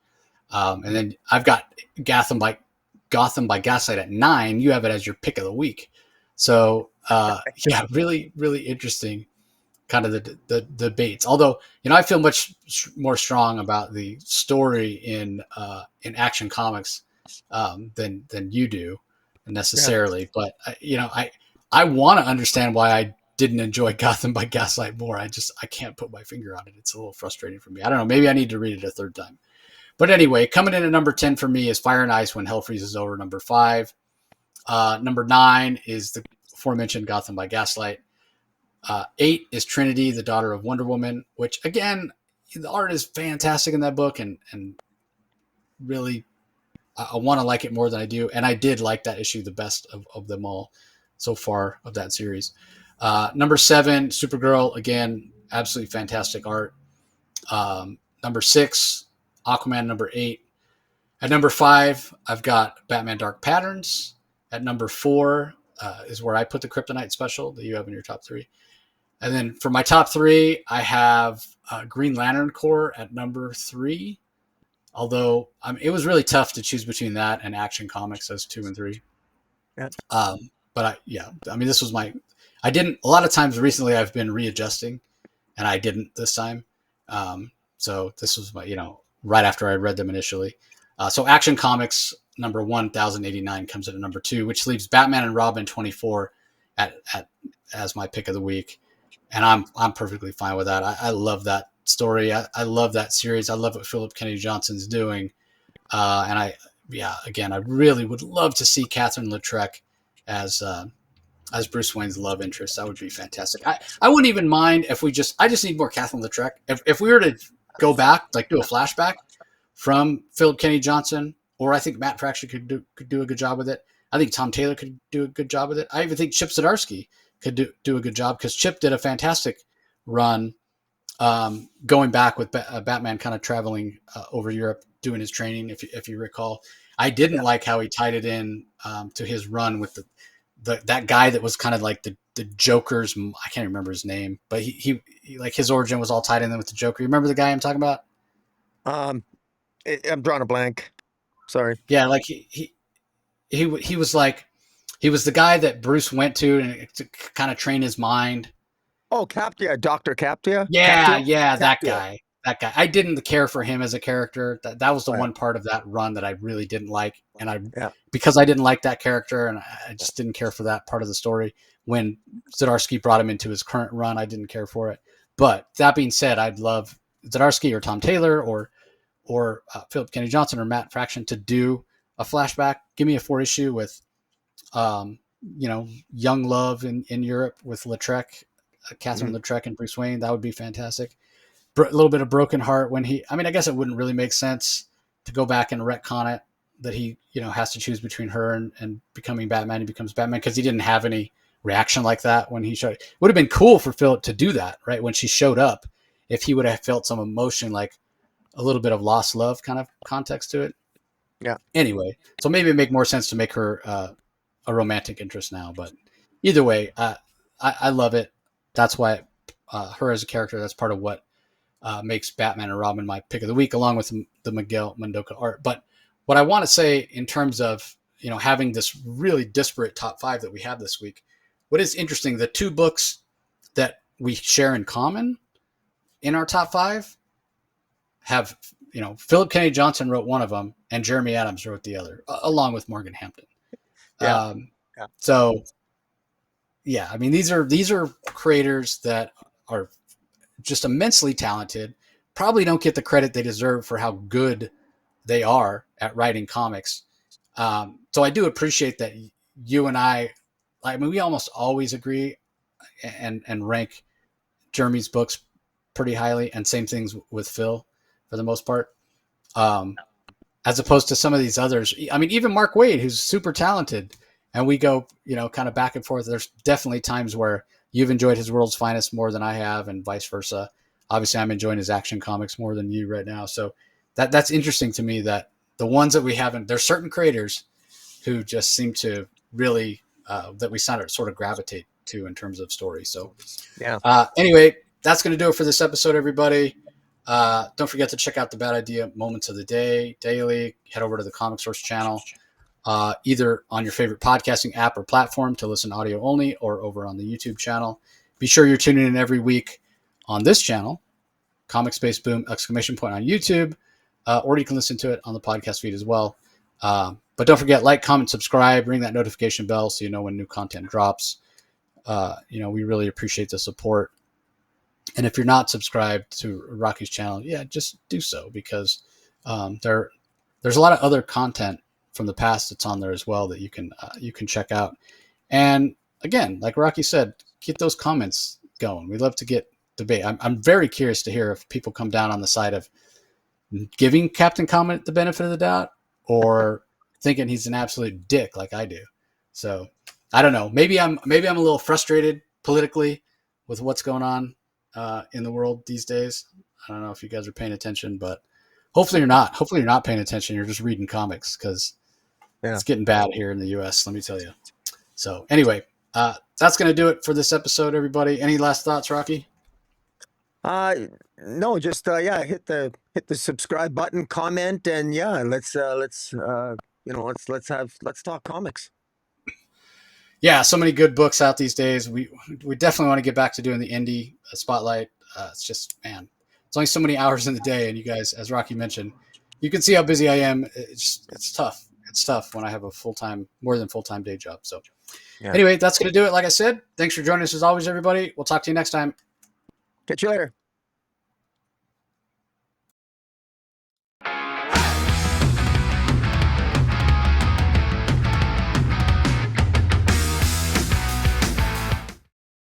and then I've got Gotham by Gaslight at 9. You have it as your pick of the week. So yeah, really, really interesting kind of the debates. Although I feel much more strong about the story in Action Comics than you do necessarily. Yeah. But I want to understand why I didn't enjoy Gotham by Gaslight more. I can't put my finger on it. It's a little frustrating for me. I don't know. Maybe I need to read it a third time. But anyway, coming in at number 10 for me is Fire and Ice when Hell Freezes Over. Number 5. Number 9 is the aforementioned Gotham by Gaslight. 8 is Trinity, the daughter of Wonder Woman, which again, the art is fantastic in that book, and really, I want to like it more than I do. And I did like that issue the best of them all so far of that series. Number 7, Supergirl, again, absolutely fantastic art. Number 6, Aquaman. Number 8. At number 5, I've got Batman Dark Patterns. At number 4 is where I put the Kryptonite special that you have in your top 3. And then for my top 3, I have Green Lantern Corps at number 3. Although it was really tough to choose between that and Action Comics as 2 and 3. Yeah. But this was I didn't, a lot of times recently I've been readjusting, and I didn't this time. So this was my, right after I read them initially. So Action Comics number 1089 comes in at number 2, which leaves Batman and Robin 24 as my pick of the week. And I'm perfectly fine with that. I love that story. I love that series. I love what Phillip Kennedy Johnson's doing. And I really would love to see Catherine Lautrec as Bruce Wayne's love interest. That would be fantastic. I wouldn't even mind if I just need more Catherine Lautrec. If we were to go back, like do a flashback from Phillip Kennedy Johnson, or I think Matt Fraction could do a good job with it. I think Tom Taylor could do a good job with it. I even think Chip Zdarsky could do a good job, because Chip did a fantastic run going back with Batman kind of traveling over Europe doing his training, if you recall. I didn't like how he tied it in to his run with that guy that was kind of like the Joker's, I can't remember his name, but he like his origin was all tied in with the Joker. You remember the guy I'm talking about? I'm drawing a blank. Sorry. Yeah, like he was like, he was the guy that Bruce went to kind of train his mind. Oh, Captia, Dr. Captia? Yeah, Captia? yeah, that Captia. guy. I didn't care for him as a character. That was the one part of that run that I really didn't like. And because I didn't like that character, and I just didn't care for that part of the story. When Zdarsky brought him into his current run, I didn't care for it. But that being said, I'd love Zdarsky or Tom Taylor or Phillip Kennedy Johnson or Matt Fraction to do a flashback. Give me a 4-issue with, young love in Europe with Lautrec, Catherine Lautrec and Bruce Wayne. That would be fantastic. A little bit of broken heart when I guess it wouldn't really make sense to go back and retcon it that he, has to choose between her and becoming Batman. He becomes Batman because he didn't have any reaction like that when he showed. It would have been cool for Phillip to do that, right? When she showed up, if he would have felt some emotion, like a little bit of lost love kind of context to it. Yeah. Anyway, so maybe it make more sense to make her a romantic interest now. But either way, I love it. That's why her as a character, that's part of what makes Batman and Robin my pick of the week, along with the Miguel Mendoza art. But what I want to say in terms of, having this really disparate top 5 that we have this week, what is interesting, the 2 books that we share in common in our top 5 have, Philip Kennedy Johnson wrote one of them and Jeremy Adams wrote the other, along with Morgan Hampton. Yeah. So yeah, I mean, these are creators that are just immensely talented, probably don't get the credit they deserve for how good they are at writing comics. So I do appreciate that you and I mean, we almost always agree and rank Jeremy's books pretty highly, and same things with Phil for the most part. As opposed to some of these others. I mean, even Mark Waid, who's super talented, and we go, kind of back and forth. There's definitely times where you've enjoyed his World's Finest more than I have, and vice versa. Obviously, I'm enjoying his action comics more than you right now. So that's interesting to me, that the ones that we haven't, there's certain creators who just seem to really, that we sort of gravitate to in terms of story. So yeah. Anyway, that's going to do it for this episode, everybody. Don't forget to check out the Bad Idea Moments of the Day daily. Head over to the Comic Source channel, either on your favorite podcasting app or platform to listen audio only, or over on the YouTube channel. Be sure you're tuning in every week on this channel, Comic Space Boom ! On YouTube, or you can listen to it on the podcast feed as well. But don't forget, like, comment, subscribe, ring that notification bell so you know when new content drops. We really appreciate the support. And if you're not subscribed to Rocky's channel, just do so, because there's a lot of other content from the past that's on there as well that you can check out. And again, like Rocky said, get those comments going. We love to get debate. I'm very curious to hear if people come down on the side of giving Captain Comet the benefit of the doubt, or thinking he's an absolute dick like I do. So I don't know. Maybe I'm a little frustrated politically with what's going on in the world these days. I don't know if you guys are paying attention, but hopefully you're not. Hopefully you're not paying attention. You're just reading comics, because it's getting bad here in the U.S., let me tell you. So anyway, that's going to do it for this episode, everybody. Any last thoughts, Rocky? No, just hit the subscribe button, comment, and let's talk comics. Yeah, so many good books out these days. We definitely want to get back to doing the indie spotlight. It's just, man, it's only so many hours in the day, and you guys, as Rocky mentioned, you can see how busy I am. It's tough. It's tough when I have a more than full-time day job. So anyway, that's going to do it. Like I said, thanks for joining us as always, everybody. We'll talk to you next time. Catch you later.